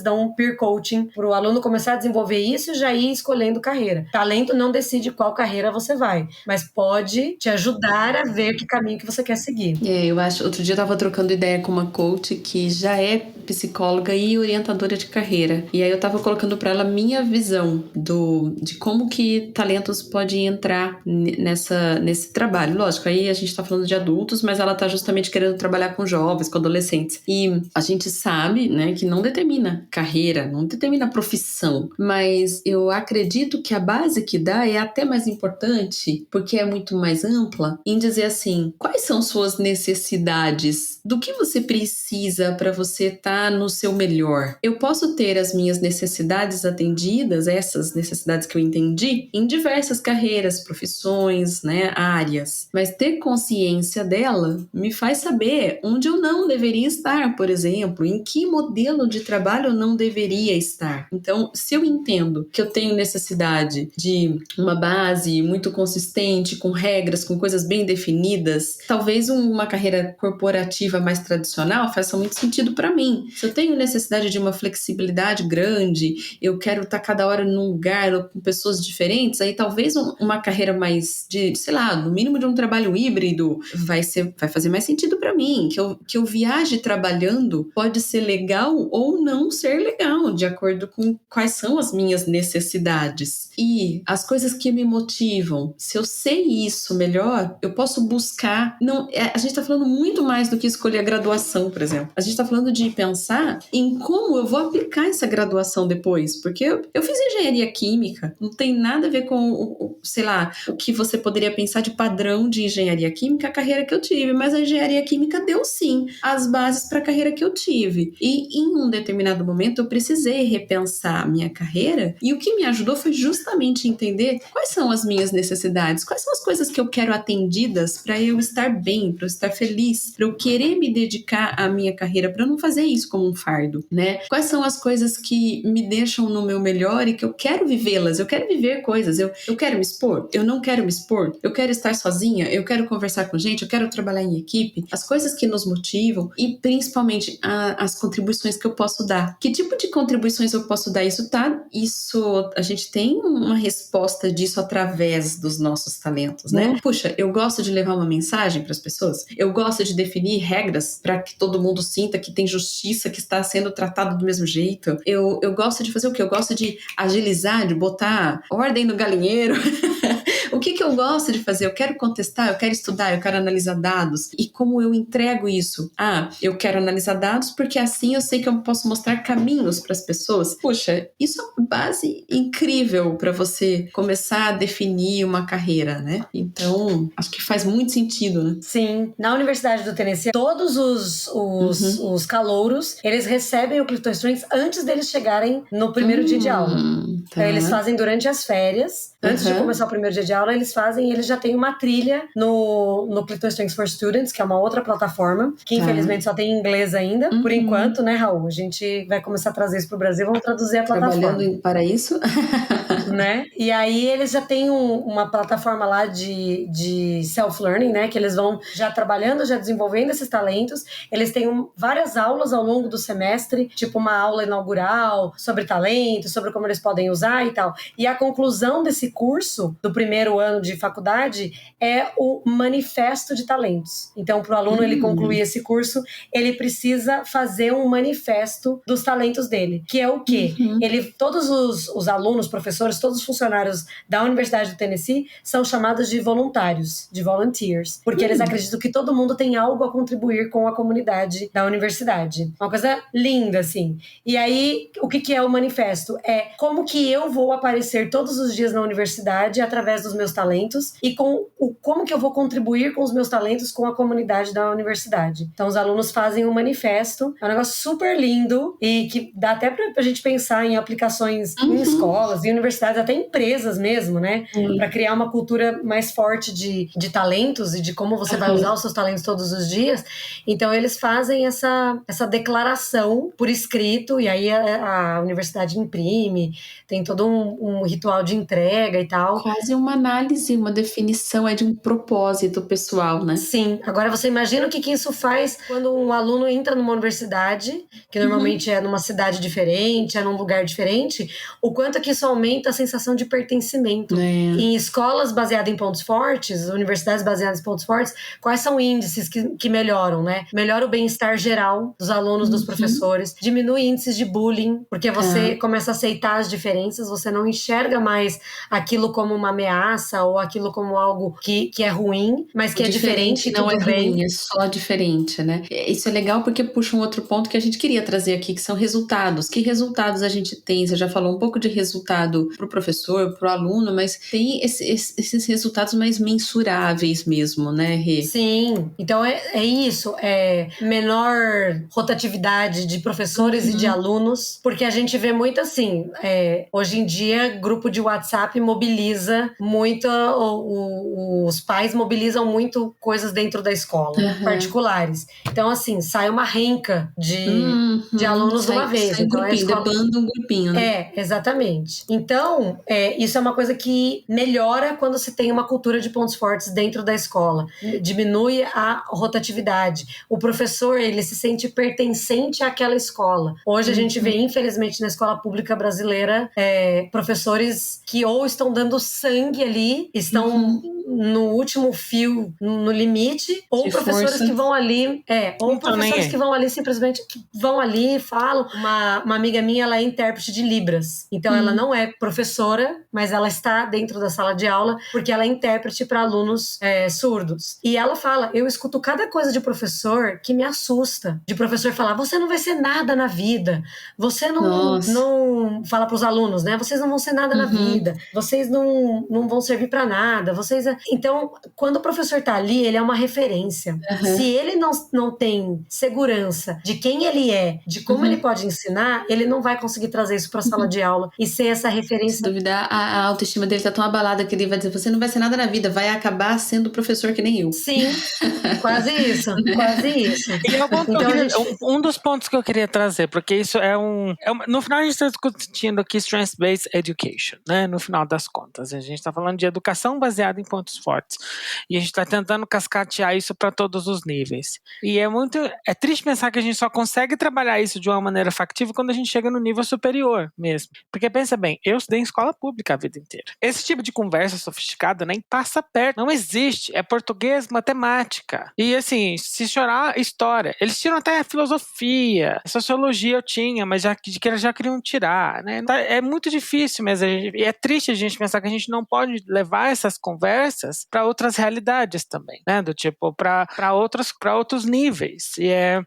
S4: dão um peer coaching para o aluno começar a desenvolver isso e já ir escolhendo carreira. Talento não decide qual carreira você vai, mas pode te ajudar a ver que caminho que você quer seguir.
S3: Eu acho, outro dia eu tava trocando ideia com uma coach que já é psicóloga e orientadora de carreira. E aí eu tava colocando para ela minha visão de como que talentos pode entrar nesse trabalho. Lógico, aí a gente tá falando de adultos, mas ela tá justamente querendo trabalhar com jovens, com adolescentes. E a gente sabe, né, que não determina carreira, não determina profissão, mas eu acredito que a base que dá é até mais importante, porque é muito mais ampla, em dizer assim, quais são suas necessidades? Do que você precisa para você estar no seu melhor? Eu posso ter as minhas necessidades atendidas, essas necessidades que eu entendi, em diversas carreiras, profissões, né, áreas, mas ter consciência dela me faz saber onde eu não deveria estar, por exemplo, em que modelo de trabalho eu não deveria estar. Então, se eu entendo que eu tenho necessidade de uma base muito consistente, com regras, com coisas bem definidas, talvez uma carreira corporativa mais tradicional faça muito sentido para mim. Se eu tenho necessidade de uma flexibilidade grande, eu quero estar cada hora num lugar com pessoas diferentes, aí talvez uma carreira mais de, sei lá, no mínimo de um trabalho híbrido vai fazer mais sentido para mim. Que eu viaje trabalhando pode ser legal ou não ser legal, de acordo com quais são as minhas necessidades. E as coisas que me motivam, se eu sei isso melhor, eu posso buscar. A gente está falando muito mais do que escolher a graduação, por exemplo. A gente está falando de pensar em como eu vou aplicar essa graduação depois, porque eu fiz engenharia química, não tem nada a ver com, sei lá, o que você poderia pensar de padrão de engenharia química, a carreira que eu tive, mas a engenharia química deu sim as bases para a carreira que eu tive. E em um determinado momento eu precisei repensar a minha carreira e o que me ajudou foi justamente entender quais são as minhas necessidades, quais são as coisas que eu quero atendidas para eu estar bem, para eu estar feliz, para eu querer me dedicar à minha carreira, para eu não fazer isso como um fardo, né? Quais são as coisas que me deixam no meu melhor e que eu quero vivê-las, eu quero viver coisas, eu quero me expor, eu não quero me expor, eu quero estar sozinha, eu quero conversar com gente, eu quero trabalhar em equipe, as coisas que nos motivam e principalmente as contribuições que eu posso dar. Que tipo de contribuições eu posso dar? Isso a gente tem uma resposta disso através dos nossos talentos, né? Puxa, eu gosto de levar uma mensagem para as pessoas, eu gosto de definir regras para que todo mundo sinta que tem justiça, que está sendo tratado do mesmo jeito. Eu gosto de fazer o quê? Eu gosto de agilizar, de botar ordem no galinheiro. O que eu gosto de fazer? Eu quero contestar, eu quero estudar, eu quero analisar dados. E como eu entrego isso? Eu quero analisar dados porque assim eu sei que eu posso mostrar caminhos para as pessoas. Puxa, isso é uma base incrível para você começar a definir uma carreira, né? Então, acho que faz muito sentido, né?
S4: Sim. Na Universidade do Tennessee, todos os calouros, eles recebem o Clifton Strengths antes deles chegarem no primeiro dia de aula.
S3: Tá.
S4: Então, eles fazem durante as férias. Antes de começar o primeiro dia de aula, eles já têm uma trilha no Clifton Strengths for Students, que é uma outra plataforma, que infelizmente só tem em inglês ainda, por enquanto, né, Raul? A gente vai começar a trazer isso pro Brasil, vamos traduzir a plataforma.
S3: Trabalhando para isso.
S4: Né? E aí eles já têm uma plataforma lá de self-learning, né? Que eles vão já trabalhando, já desenvolvendo esses talentos. Eles têm várias aulas ao longo do semestre, tipo uma aula inaugural sobre talento, sobre como eles podem usar e tal. E a conclusão desse curso, do primeiro ano ano de faculdade é o Manifesto de Talentos. Então, para o aluno ele concluir esse curso, ele precisa fazer um manifesto dos talentos dele, que é o quê? Todos os alunos, professores, todos os funcionários da Universidade do Tennessee são chamados de voluntários, de volunteers, porque eles acreditam que todo mundo tem algo a contribuir com a comunidade da universidade. Uma coisa linda, assim. E aí, o que é o manifesto? É como que eu vou aparecer todos os dias na universidade através dos meus talentos e como que eu vou contribuir com os meus talentos com a comunidade da universidade. Então, os alunos fazem um manifesto, é um negócio super lindo e que dá até pra gente pensar em aplicações em escolas, em universidades, até empresas mesmo, né? Para criar uma cultura mais forte de talentos e de como você vai usar os seus talentos todos os dias. Então, eles fazem essa declaração por escrito, e aí a universidade imprime, tem todo um ritual de entrega e tal.
S3: Quase uma análise, uma definição de um propósito pessoal, né?
S4: Sim. Agora, você imagina o que isso faz quando um aluno entra numa universidade, que normalmente é numa cidade diferente, é num lugar diferente, o quanto que isso aumenta a sensação de pertencimento. Em escolas baseadas em pontos fortes, universidades baseadas em pontos fortes, quais são índices que melhoram, né? Melhora o bem-estar geral dos alunos, dos professores, diminui índices de bullying, porque você começa a aceitar as diferenças, você não enxerga mais aquilo como uma ameaça ou aquilo como algo que é ruim, mas que é diferente,
S3: não
S4: tudo
S3: é
S4: bem.
S3: ruim, é só diferente, né? Isso é legal porque puxa um outro ponto que a gente queria trazer aqui, que são resultados. Que resultados a gente tem? Você já falou um pouco de resultado para o professor, para o aluno, mas tem esses resultados mais mensuráveis mesmo, né, Rê?
S4: Sim, então é isso, menor rotatividade de professores e de alunos, porque a gente vê muito assim, hoje em dia grupo de WhatsApp mobiliza muito, os pais mobilizam muito coisas dentro da escola, particulares. Então assim, sai uma renca de alunos de uma vez.
S3: Sai
S4: Então,
S3: debanda um grupinho, né?
S4: Exatamente. Então, isso é uma coisa que melhora quando se tem uma cultura de pontos fortes dentro da escola. Diminui a rotatividade. O professor, ele se sente pertencente àquela escola. Hoje a gente vê, infelizmente, na escola pública brasileira, professores que ou estão dando sangue ali, estão no último fio, no limite, ou
S3: De
S4: professores
S3: força.
S4: que vão ali, que vão ali simplesmente, que vão ali e falam. Uma amiga minha, ela é intérprete de Libras. Então, ela não é professora, mas ela está dentro da sala de aula, porque ela é intérprete para alunos surdos. E ela fala, eu escuto cada coisa de professor que me assusta. De professor falar, você não vai ser nada na vida. Você não fala para os alunos, né? Vocês não vão ser nada na vida. Vocês não vão servir para nada. Então, quando o professor tá ali, ele é uma referência. Se ele não tem segurança de quem ele é, de como ele pode ensinar, ele não vai conseguir trazer isso para a sala de aula e ser essa referência.
S3: Se duvidar, a autoestima dele tá tão abalada que ele vai dizer, você não vai ser nada na vida, vai acabar sendo professor que nem eu.
S4: Sim, quase isso, quase isso.
S2: E é um dos pontos que eu queria trazer, porque isso no final a gente está discutindo aqui Strengths-Based Education, né? No final das contas, a gente está falando de educação baseada em pontos fortes. E a gente está tentando cascatear isso para todos os níveis. E é triste pensar que a gente só consegue trabalhar isso de uma maneira factível quando a gente chega no nível superior mesmo. Porque pensa bem, eu estudei em escola pública a vida inteira. Esse tipo de conversa sofisticada nem passa perto, não existe. É português, matemática. E assim, se chorar, história. Eles tiram até filosofia, sociologia eu tinha, mas já queriam tirar, né? É muito difícil, mas é triste a gente pensar que a gente não pode levar essas conversas para outras realidades também, né? Do tipo, para outros níveis. E é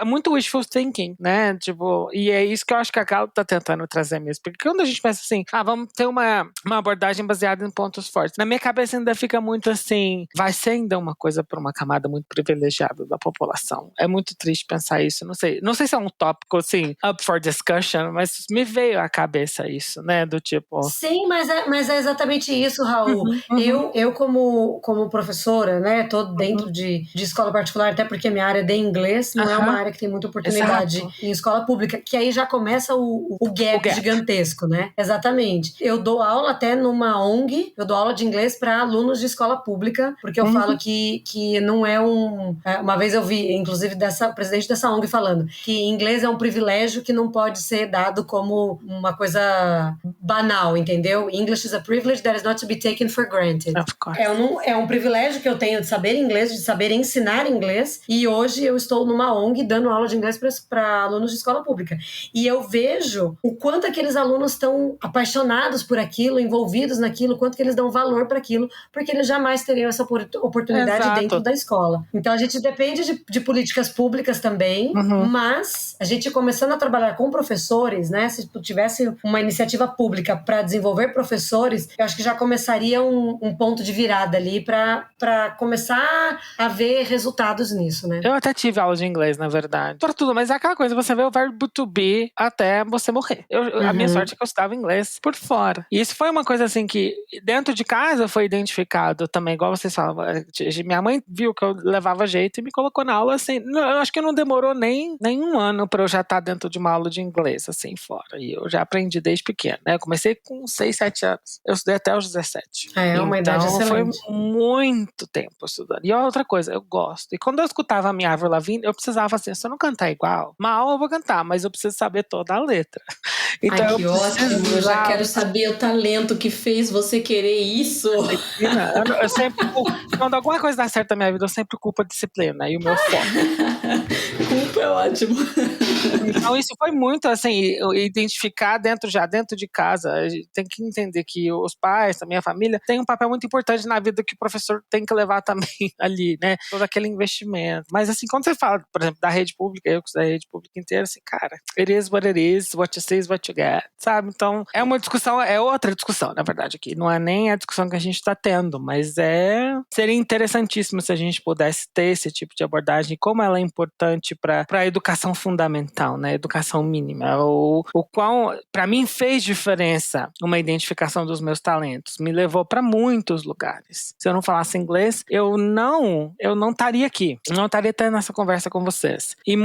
S2: muito wishful thinking, né? Tipo, e é isso que eu acho que a Gal tá tentando trazer mesmo. Porque quando a gente pensa assim, vamos ter uma abordagem baseada em pontos fortes, na minha cabeça ainda fica muito assim, vai ser ainda uma coisa para uma camada muito privilegiada da população. É muito triste pensar isso. Não sei se é um tópico assim, up for discussion, mas me veio à cabeça isso, né? Do tipo...
S4: Sim, mas é exatamente isso, Raul. Eu como professora, né, tô dentro de escola particular, até porque minha área é de inglês, não é uma área que tem muita oportunidade em escola pública, que aí já começa o gap gigantesco, né? Exatamente. Eu dou aula até numa ONG, eu dou aula de inglês para alunos de escola pública, porque eu falo que não é uma vez eu vi, inclusive, presidente dessa ONG falando que inglês é um privilégio que não pode ser dado como uma coisa banal, entendeu? English is a privilege that is not to be taken for granted.
S2: Of course.
S4: É um privilégio que eu tenho de saber inglês, de saber ensinar inglês. E hoje eu estou numa ONG dando aula de inglês para alunos de escola pública. E eu vejo o quanto aqueles alunos estão apaixonados por aquilo, envolvidos naquilo, o quanto que eles dão valor para aquilo, porque eles jamais teriam essa oportunidade
S2: Exato.
S4: dentro da escola. Então a gente depende de políticas públicas também, mas a gente começando a trabalhar com professores, né? Se tivesse uma iniciativa pública para desenvolver professores, eu acho que já começaria um ponto de virada ali para começar a ver resultados nisso, né?
S2: Eu até tive aula de inglês, na verdade. Por tudo, mas é aquela coisa, você vê o verbo to be até você morrer. A minha sorte é que eu estudava inglês por fora. E isso foi uma coisa assim que dentro de casa foi identificado também, igual vocês falavam. Minha mãe viu que eu levava jeito e me colocou na aula assim. Eu acho que não demorou nem um ano pra eu já estar dentro de uma aula de inglês, assim, fora. E eu já aprendi desde pequeno, né? Eu comecei com 6, 7 anos. Eu estudei até os 17.
S4: É uma idade excelente.
S2: Foi muito tempo estudando. E outra coisa, eu gosto. E quando eu escutava a minha Avril Lavigne, eu precisava assim, se eu não cantar igual, mal eu vou cantar, mas eu preciso saber toda a letra. Então,
S3: ai, que ótimo. Eu já quero saber o talento que fez você querer isso.
S2: Eu sempre, quando alguma coisa dá certo na minha vida, eu sempre culpo a disciplina e o meu foco.
S3: Culpa é ótimo.
S2: Então isso foi muito assim, identificar dentro de casa. A gente tem que entender que os pais, a minha família, tem um papel muito importante na vida que o professor tem que levar também ali, né? Todo aquele investimento. Mas assim, quando você fala, por exemplo, da rede pública, eu que sou da rede pública inteira, assim, cara, it is what it is, what you see is what you get, sabe? Então, é uma discussão, é outra discussão, na verdade, aqui. Não é nem a discussão que a gente tá tendo, mas seria interessantíssimo se a gente pudesse ter esse tipo de abordagem, como ela é importante para a educação fundamental, né? Educação mínima. O qual, para mim, fez diferença uma identificação dos meus talentos. Me levou para muitos lugares. Se eu não falasse inglês, eu não estaria aqui. Não estaria tendo essa conversa com vocês. E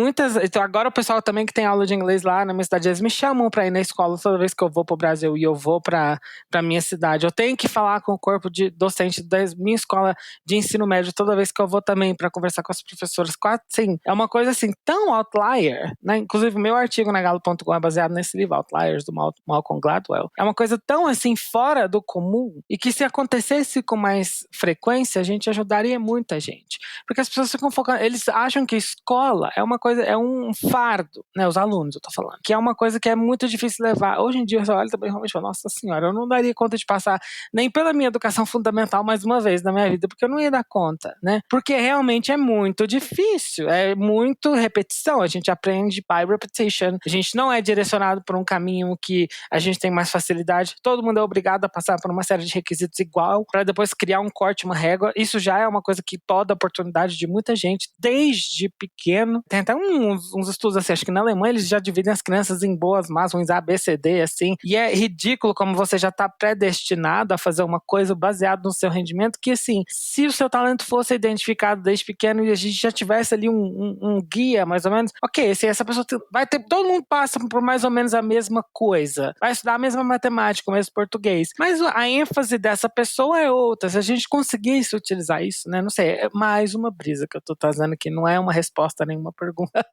S2: então agora o pessoal também que tem aula de inglês lá na minha cidade, eles me chamam para ir na escola toda vez que eu vou pro Brasil e eu vou para minha cidade. Eu tenho que falar com o corpo de docente da minha escola de ensino médio toda vez que eu vou também para conversar com as professoras. Sim, é uma coisa assim tão outlier, né? Inclusive o meu artigo na Galo.com é baseado nesse livro, Outliers, do Malcolm Gladwell. É uma coisa tão assim fora do comum e que se acontecesse com mais frequência, a gente ajudaria muita gente. Porque as pessoas ficam focando, eles acham que escola é uma coisa, é um fardo, né? Os alunos, eu tô falando, que é uma coisa que é muito difícil levar. Hoje em dia, eu olho também realmente e falo, nossa senhora, eu não daria conta de passar nem pela minha educação fundamental mais uma vez na minha vida, porque eu não ia dar conta, né? Porque realmente é muito difícil, é muito repetição, a gente aprende by repetition, a gente não é direcionado por um caminho que a gente tem mais facilidade, todo mundo é obrigado a passar por uma série de requisitos igual, para depois criar um corte, uma régua. Isso já é uma coisa que poda a oportunidade de muita gente, desde pequeno. Tem até uns estudos assim, acho que na Alemanha eles já dividem as crianças em boas, más, ruins, A, B, C, D, assim, e é ridículo como você já está predestinado a fazer uma coisa baseado no seu rendimento, que assim, se o seu talento fosse identificado desde pequeno e a gente já tivesse ali um guia, mais ou menos, ok, se essa pessoa vai ter, todo mundo passa por mais ou menos a mesma coisa, vai estudar a mesma matemática, o mesmo português, mas a ênfase dessa pessoa é outra. Se a gente conseguisse utilizar isso, né, não sei, é mais uma brisa que eu tô trazendo aqui, não é uma resposta a nenhuma pergunta.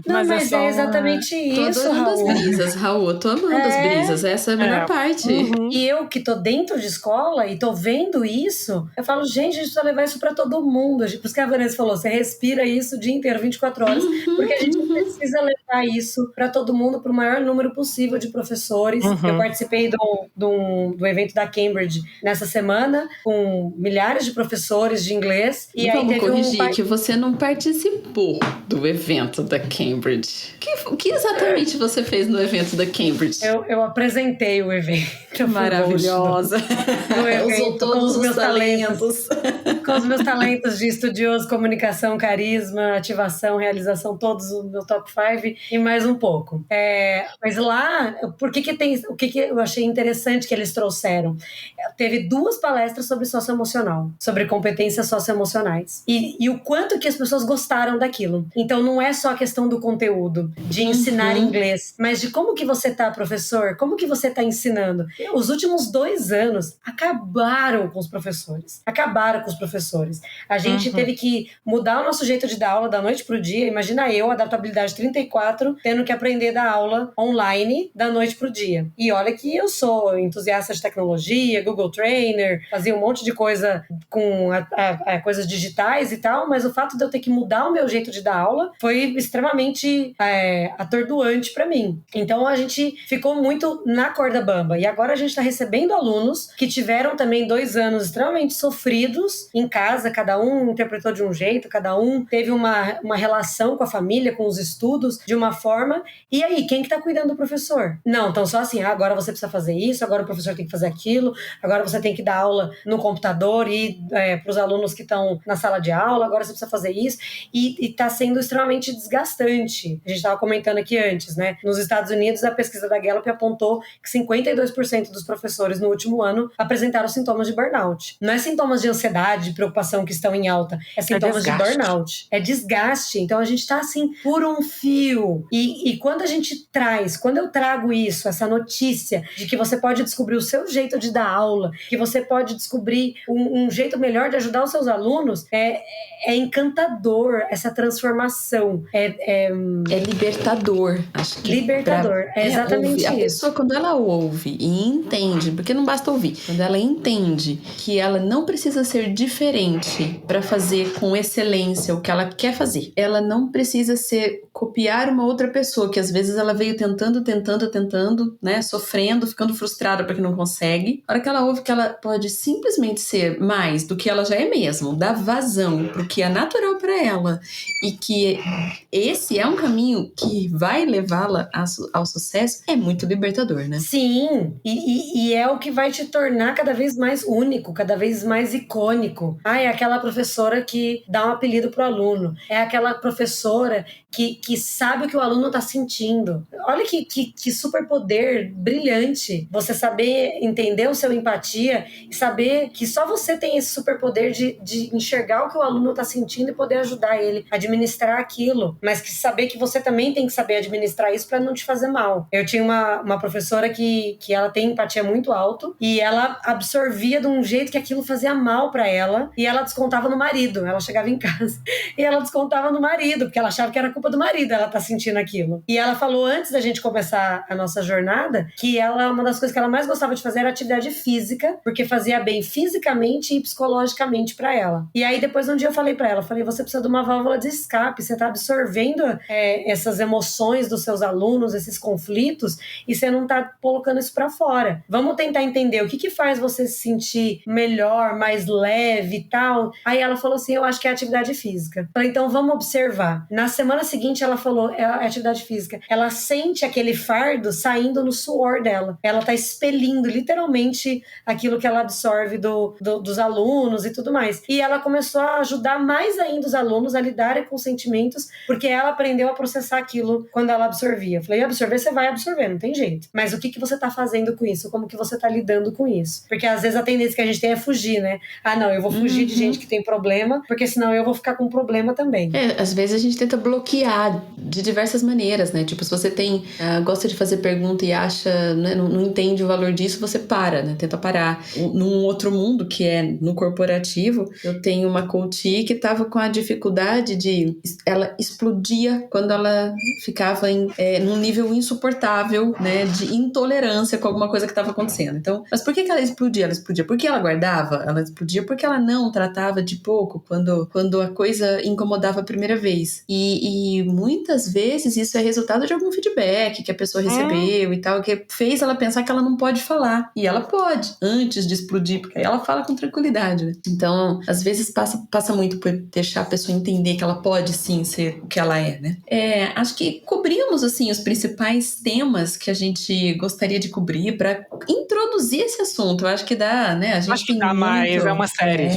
S4: Mas é exatamente isso,
S3: tô amando
S4: Raul.
S3: as brisas, Raul, eu tô amando as brisas, essa é a melhor parte.
S4: E eu que tô dentro de escola e tô vendo isso, eu falo, gente, a gente precisa levar isso pra todo mundo. Por isso que a Vanessa falou, você respira isso o dia inteiro, 24 horas, porque a gente precisa levar isso pra todo mundo, pro maior número possível de professores. Eu participei do evento da Cambridge nessa semana, com milhares de professores de inglês. E
S3: vamos
S4: aí
S3: corrigir que você não participou do evento da Cambridge. O que exatamente você fez no evento da Cambridge?
S4: Eu apresentei o evento.
S3: Maravilhosa.
S4: Usou todos os meus talentos. Com os meus talentos de estudioso, comunicação, carisma, ativação, realização, todos os meus top 5 e mais um pouco. Mas lá, o que eu achei interessante que eles trouxeram? Teve 2 palestras sobre socioemocional, sobre competências socioemocionais. E o quanto que as pessoas gostaram daquilo. Então não é só a questão do conteúdo, de ensinar inglês, mas de como que você tá, professor, como que você tá ensinando. os últimos 2 anos acabaram com os professores. A gente teve que mudar o nosso jeito de dar aula da noite pro dia. Imagina eu, adaptabilidade 34, tendo que aprender a dar aula online da noite pro dia. E olha que eu sou entusiasta de tecnologia, Google Trainer, fazia um monte de coisa com coisas digitais e tal, mas o fato de eu ter que mudar o meu jeito de dar aula foi extremamente atordoante para mim. Então a gente ficou muito na corda bamba. E agora a gente está recebendo alunos que tiveram também 2 anos extremamente sofridos em casa, cada um interpretou de um jeito, cada um teve uma relação com a família, com os estudos, de uma forma. E aí, quem que tá cuidando do professor? Não, então só assim, agora você precisa fazer isso, agora o professor tem que fazer aquilo, agora você tem que dar aula no computador e para os alunos que estão na sala de aula, agora você precisa fazer isso. E tá sendo extremamente desgastante. A gente estava comentando aqui antes, né? Nos Estados Unidos, a pesquisa da Gallup apontou que 52% dos professores no último ano apresentaram sintomas de burnout. Não é sintomas de ansiedade, de preocupação que estão em alta, é sintomas de burnout. É desgaste. Então a gente tá assim por um fio. E quando eu trago isso, essa notícia de que você pode descobrir o seu jeito de dar aula, que você pode descobrir um jeito melhor de ajudar os seus alunos, é encantador essa transformação. É
S3: libertador, acho que.
S4: Libertador, é exatamente isso.
S3: A pessoa, quando ela ouve e entende, porque não basta ouvir, quando ela entende que ela não precisa ser diferente para fazer com excelência o que ela quer fazer, ela não precisa copiar uma outra pessoa, que às vezes ela veio tentando, né, sofrendo, ficando frustrada porque não consegue. A hora que ela ouve que ela pode simplesmente ser mais do que ela já é mesmo, dar vazão pro que é natural para ela, e que esse é um caminho que vai levá-la ao sucesso, é muito libertador, né?
S4: Sim, e é o que vai te tornar cada vez mais único, cada vez mais icônico. É aquela professora que dá um apelido pro aluno, é aquela professora que sabe o que o aluno tá sentindo. Olha que superpoder brilhante, você saber entender o seu empatia e saber que só você tem esse superpoder de enxergar o que o aluno tá sentindo e poder ajudar ele a administrar aquilo, mas que saber que você também tem que saber administrar isso para não te fazer mal. Eu tinha uma professora que ela tem empatia muito alto e ela absorvia de um jeito que aquilo fazia mal para ela, e ela descontava no marido. Ela chegava em casa e ela descontava no marido, porque ela achava que era culpa do marido ela tá sentindo aquilo. E ela falou antes da gente começar a nossa jornada que uma das coisas que ela mais gostava de fazer era atividade física, porque fazia bem fisicamente e psicologicamente para ela. E aí depois um dia eu falei para ela, você precisa de uma válvula de escape, você tá absorvendo essas emoções dos seus alunos, esses conflitos, e você não tá colocando isso para fora. Vamos tentar entender o que faz você se sentir melhor, mais leve e tal. Aí ela falou assim, eu acho que é atividade física. Eu falei, então vamos observar. Na semana seguinte ela falou, é atividade física. Ela sente aquele fardo saindo no suor dela. Ela tá expelindo literalmente aquilo que ela absorve dos alunos e tudo mais. E ela começou a ajudar mais ainda os alunos a lidarem com sentimentos, porque ela aprendeu a processar aquilo quando ela absorvia. Eu falei, absorver você vai absorver, não tem jeito. Mas o que você tá fazendo com isso? Como que você tá lidando com isso? Porque às vezes a tendência que a gente tem é fugir, né? Não, eu vou fugir de gente que tem problema, porque senão eu vou ficar com problema também.
S3: Às vezes a gente tenta bloquear de diversas maneiras, né? Tipo, se você gosta de fazer pergunta e acha, né, não entende o valor disso, você para, né? Tenta parar. Num outro mundo, que é no corporativo, eu tenho uma coach que tava com a dificuldade ela explodia quando ela ficava num nível insuportável, né? De intolerância com alguma coisa que estava acontecendo. Então, mas por que ela explodia? Ela explodia porque ela guardava? Ela explodia porque ela não tratava de pouco quando a coisa incomodava a primeira vez. E muitas vezes isso é resultado de algum feedback que a pessoa recebeu e tal, que fez ela pensar que ela não pode falar. E ela pode, antes de explodir, porque aí ela fala com tranquilidade, né? Então, às vezes passa muito por deixar a pessoa entender que ela pode sim ser o que ela é, né? Acho que cobrimos, assim, os principais temas que a gente gostaria de cobrir para introduzir esse assunto. Eu acho que dá, né? A gente
S2: acho que dá muito, mais, é uma série.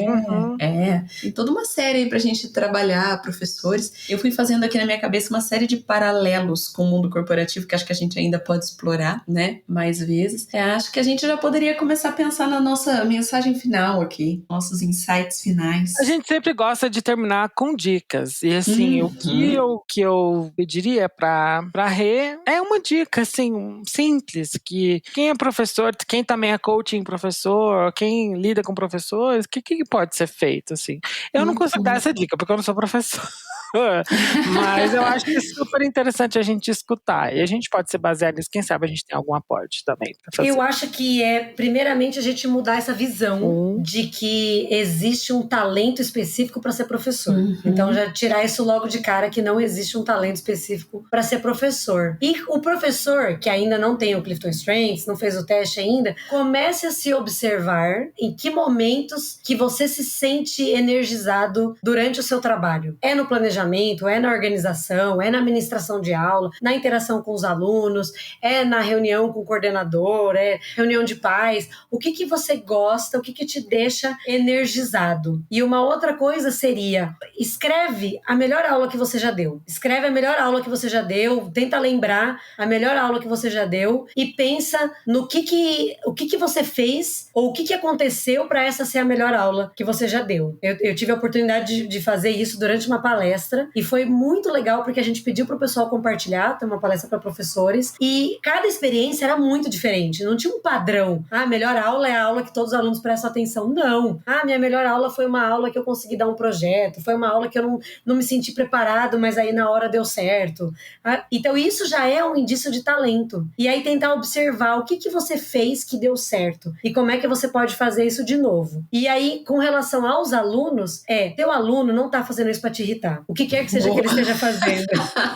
S3: Tem toda uma série aí pra gente trabalhar, professores. Eu fui fazendo aqui na minha cabeça uma série de paralelos com o mundo corporativo que acho que a gente ainda pode explorar, né, mais vezes. Acho que a gente já poderia começar a pensar na nossa mensagem final aqui, nossos insights finais.
S2: A gente sempre gosta de terminar com dicas. E assim, o que eu pediria pra Rê é uma dica, assim, simples, que quem é professor, quem também é coaching professor, quem lida com professores, o que pode ser feito, assim? Eu não consigo dar essa dica, porque eu não sou professor. Mas eu acho que é super interessante a gente escutar. E a gente pode se basear nisso. Quem sabe a gente tem algum aporte também pra fazer.
S4: Eu acho que primeiramente, a gente mudar essa visão de que existe um talento específico para ser professor. Então, já tirar isso logo de cara, que não existe um talento específico para ser professor. E o professor, que ainda não tem o Clifton Strengths, não fez o teste ainda, comece a se observar em que momentos que você se sente energizado durante o seu trabalho. É no planejamento, é na organização, é na administração de aula, na interação com os alunos, é na reunião com o coordenador, é reunião de pais. O que você gosta, o que te deixa energizado? E uma outra coisa seria, escreve a melhor aula que você já deu. Escreve a melhor aula que você já deu, tenta lembrar a melhor aula que você já deu e pensa no o que você fez ou o que aconteceu para essa ser a melhor aula que você já deu. Eu tive a oportunidade de fazer isso durante uma palestra e foi muito legal porque a gente pediu pro pessoal compartilhar, tem uma palestra para professores, e cada experiência era muito diferente, não tinha um padrão. A melhor aula é a aula que todos os alunos prestam atenção. Não. Minha melhor aula foi uma aula que eu consegui dar um projeto, foi uma aula que eu não me senti preparado, mas aí na hora deu certo. Então isso já é um indício de talento. E aí tentar observar o que você fez que deu certo e como é que você pode fazer isso de novo. E aí, com relação aos alunos, teu aluno não tá fazendo isso para te irritar. O que quer que seja que ele esteja fazendo.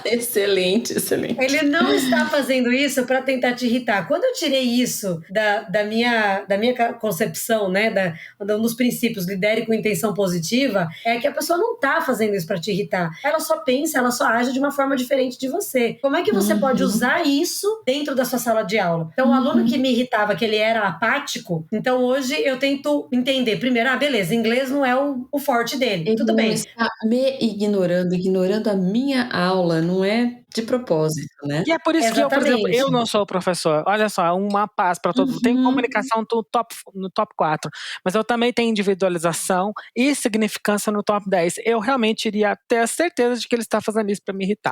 S3: Excelente.
S4: Ele não está fazendo isso para tentar te irritar. Quando eu tirei isso da minha concepção, né, um dos princípios, lidere com intenção positiva, é que a pessoa não está fazendo isso para te irritar. Ela só pensa, ela só age de uma forma diferente de você. Como é que você pode usar isso dentro da sua sala de aula? Então, o aluno que me irritava, que ele era apático, então hoje eu tento entender. Primeiro, beleza, inglês não é o forte dele.
S3: Ele
S4: Tudo bem.
S3: Ele está me ignorando a minha aula, não é de propósito, né?
S2: E é por isso que eu, por exemplo, eu não sou professor. Olha só, uma paz para todo mundo. Tenho comunicação no top 4, mas eu também tenho individualização e significância no top 10. Eu realmente iria ter a certeza de que ele está fazendo isso para me irritar.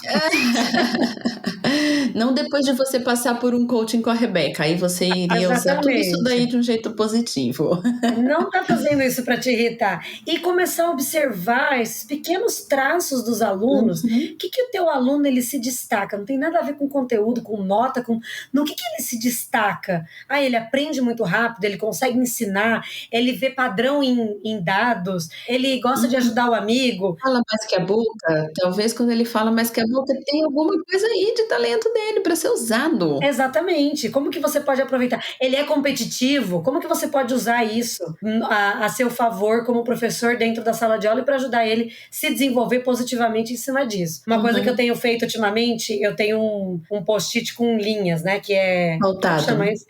S3: Não depois de você passar por um coaching com a Rebeca, aí você iria usar tudo isso daí de um jeito positivo.
S4: Não tá fazendo isso para te irritar. E começar a observar esses pequenos traços dos alunos. O que o teu aluno ele se destaca? Não tem nada a ver com conteúdo, com nota, no que ele se destaca? Ele aprende muito rápido, ele consegue ensinar, ele vê padrão em dados, ele gosta de ajudar o amigo.
S3: Fala mais que a boca. Talvez quando ele fala mais que a boca, tem alguma coisa aí de talento dele para ser usado.
S4: Exatamente. Como que você pode aproveitar? Ele é competitivo, como que você pode usar isso a seu favor como professor dentro da sala de aula e para ajudar ele se desenvolver positivamente em cima disso? Uma coisa que eu tenho feito ultimamente, eu tenho um post-it com linhas, né, que é...
S3: Pautado.
S4: Chama isso?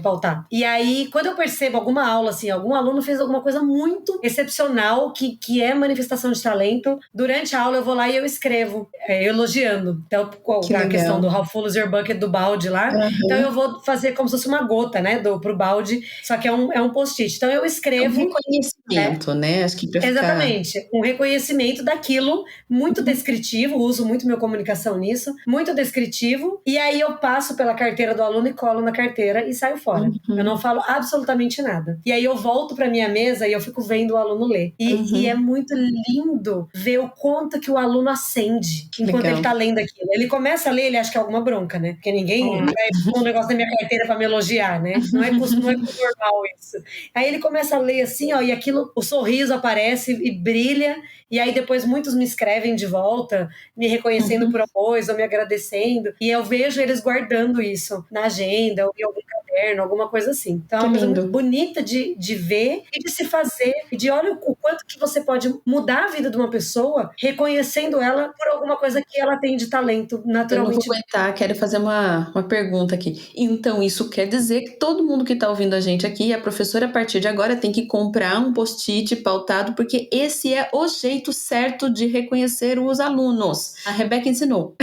S4: Pautado. E aí, quando eu percebo alguma aula, assim, algum aluno fez alguma coisa muito excepcional, que é manifestação de talento, durante a aula eu vou lá e eu escrevo, elogiando. Então, a questão do how full is your bucket do balde lá. Então, eu vou fazer como se fosse uma gota, né, pro balde, só que é um post-it. Então, eu escrevo...
S3: É um reconhecimento, né? Acho que pra
S4: Exatamente. Um reconhecimento daquilo, muito descritivo, uso muito minha comunicação nisso, muito descritivo, e aí eu passo pela carteira do aluno e colo na carteira e saio fora. Eu não falo absolutamente nada. E aí eu volto pra minha mesa e eu fico vendo o aluno ler. E é muito lindo ver o quanto que o aluno acende enquanto ele tá lendo aquilo. Ele começa a ler, ele acha que é alguma bronca, né? Porque ninguém vai pôr um negócio na minha carteira pra me elogiar, né? Não é normal isso. Aí ele começa a ler assim, e aquilo, o sorriso aparece e brilha, e aí depois muitos me escrevem de volta, me reconhecendo por alguma coisa, ou me agradecendo, e eu vejo eles guardando isso na agenda, ou em algum caderno. materno, alguma coisa assim. Então é uma coisa muito bonita de ver e de se fazer, e de olha o quanto que você pode mudar a vida de uma pessoa reconhecendo ela por alguma coisa que ela tem de talento naturalmente.
S3: Eu não vou aguentar, quero fazer uma pergunta aqui. Então, isso quer dizer que todo mundo que está ouvindo a gente aqui, a professora, a partir de agora, tem que comprar um post-it pautado, porque esse é o jeito certo de reconhecer os alunos. A Rebeca ensinou.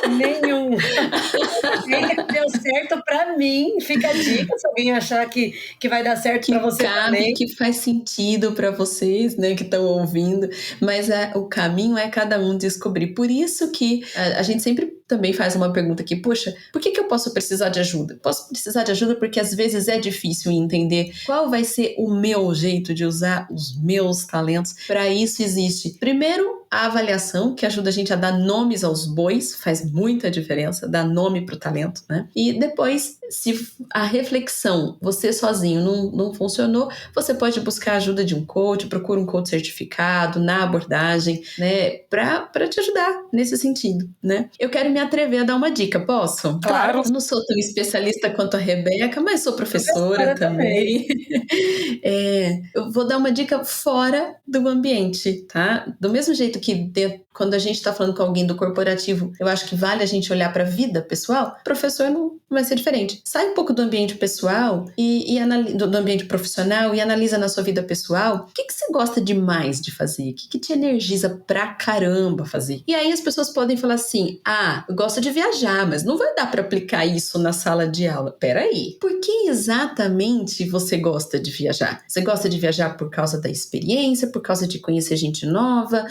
S4: Nenhum. Deu certo pra mim. Fica a dica, se alguém achar que vai dar certo pra você também.
S3: Que faz sentido pra vocês, né, que estão ouvindo. Mas o caminho é cada um descobrir. Por isso que a gente sempre também faz uma pergunta aqui. Poxa, por que eu posso precisar de ajuda? Posso precisar de ajuda porque às vezes é difícil entender qual vai ser o meu jeito de usar os meus talentos. Para isso existe, primeiro, a avaliação, que ajuda a gente a dar nomes aos bois, faz muita diferença, dar nome para o talento, né? E depois, se a reflexão, você sozinho não funcionou, você pode buscar a ajuda de um coach, procura um coach certificado na abordagem, né? Para te ajudar nesse sentido, né? Eu quero me atrever a dar uma dica, posso?
S2: Claro.
S3: Eu não sou tão especialista quanto a Rebeca, mas sou professora também. Eu vou dar uma dica fora do ambiente, tá? Do mesmo jeito que quando a gente está falando com alguém do corporativo, eu acho que vale a gente olhar para a vida pessoal, professor não vai ser diferente. Sai um pouco do ambiente pessoal do ambiente profissional e analisa na sua vida pessoal o que você gosta demais de fazer, o que te energiza pra caramba fazer. E aí as pessoas podem falar assim, eu gosto de viajar, mas não vai dar para aplicar isso na sala de aula. Peraí, por que exatamente você gosta de viajar? Você gosta de viajar por causa da experiência, por causa de conhecer gente nova,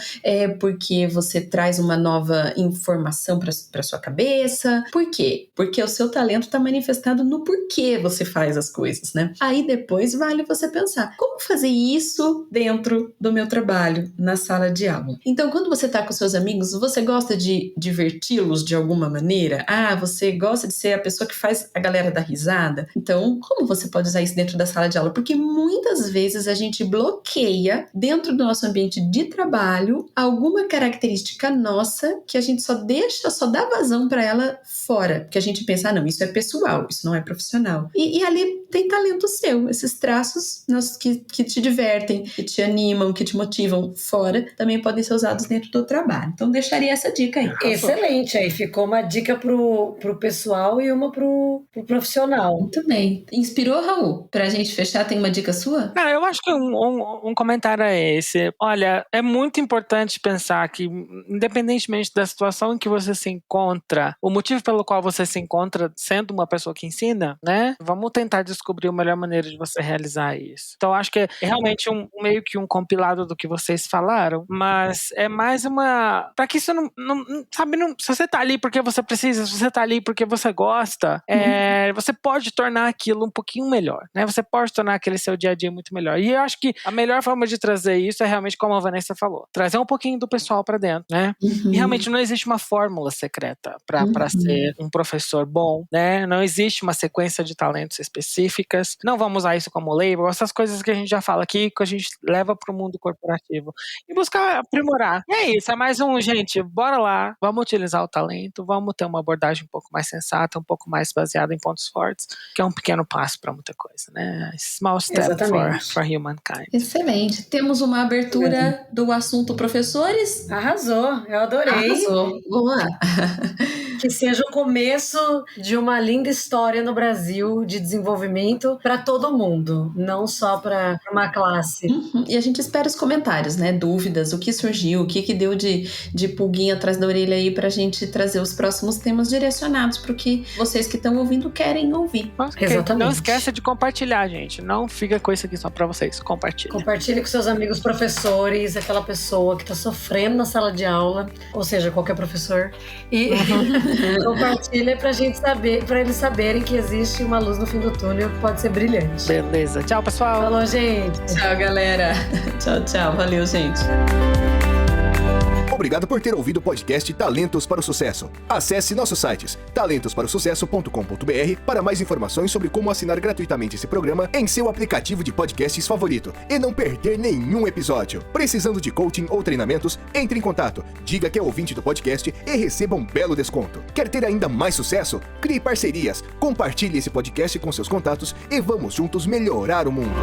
S3: porque você traz uma nova informação para sua cabeça. Por quê? Porque o seu talento está manifestado no porquê você faz as coisas, né? Aí depois vale você pensar, como fazer isso dentro do meu trabalho, na sala de aula? Então, quando você está com seus amigos, você gosta de diverti-los de alguma maneira? Você gosta de ser a pessoa que faz a galera dar risada? Então, como você pode usar isso dentro da sala de aula? Porque muitas vezes a gente bloqueia dentro do nosso ambiente de trabalho alguma característica nossa que a gente só dá vazão para ela fora, porque a gente pensa, não, isso é pessoal, isso não é profissional. E ali tem talento seu, esses traços que te divertem, que te animam, que te motivam fora, também podem ser usados dentro do trabalho. Então deixaria essa dica aí.
S4: Excelente, aí ficou uma dica pro pessoal e uma pro profissional.
S3: Muito bem. Inspirou, Raul? Pra gente fechar, tem uma dica sua?
S2: Eu acho que um comentário é esse. Olha, é muito importante pensar que, independentemente da situação em que você se encontra, o motivo pelo qual você se encontra sendo uma pessoa que ensina, né? Vamos tentar descobrir a melhor maneira de você realizar isso. Então, acho que é realmente meio que um compilado do que vocês falaram, mas é mais para que isso se você tá ali porque você precisa, se você tá ali porque você gosta, você pode tornar aquilo um pouquinho melhor, né? Você pode tornar aquele seu dia a dia muito melhor. E eu acho que a melhor forma de trazer isso é realmente, como a Vanessa falou, trazer um pouquinho do pessoal pra dentro, né? E realmente não existe uma fórmula secreta pra ser um professor bom, né? Não existe uma sequência de talentos específicas. Não vamos usar isso como label, essas coisas que a gente já fala aqui, que a gente leva pro mundo corporativo. E buscar aprimorar. E é isso, é mais gente, bora lá, vamos utilizar o talento, vamos ter uma abordagem um pouco mais sensata, um pouco mais baseada em pontos fortes, que é um pequeno passo para muita coisa, né? Small step for humankind.
S3: Excelente. Temos uma abertura do assunto professores.
S4: Arrasou, eu adorei.
S3: Arrasou. Vamos lá.
S4: Que seja o começo de uma linda história no Brasil de desenvolvimento para todo mundo, não só para uma classe.
S3: E a gente espera os comentários, né? Dúvidas, o que surgiu, o que deu de pulguinha atrás da orelha aí pra gente trazer os próximos temas direcionados pro que vocês que estão ouvindo querem ouvir.
S4: Exatamente.
S2: Não esqueça de compartilhar, gente. Não fica com isso aqui só pra vocês. Compartilhe.
S4: Compartilhe com seus amigos professores, aquela pessoa que tá sofrendo na sala de aula, ou seja, qualquer professor. E compartilha pra gente saber, pra eles saberem que existe uma luz no fim do túnel que pode ser brilhante.
S2: Beleza. Tchau, pessoal.
S4: Falou, gente.
S3: Tchau, galera. Tchau, tchau. Valeu, gente.
S1: Obrigado por ter ouvido o podcast Talentos para o Sucesso. Acesse nossos sites talentosparosucesso.com.br para mais informações sobre como assinar gratuitamente esse programa em seu aplicativo de podcasts favorito e não perder nenhum episódio. Precisando de coaching ou treinamentos? Entre em contato, diga que é ouvinte do podcast e receba um belo desconto. Quer ter ainda mais sucesso? Crie parcerias, compartilhe esse podcast com seus contatos e vamos juntos melhorar o mundo.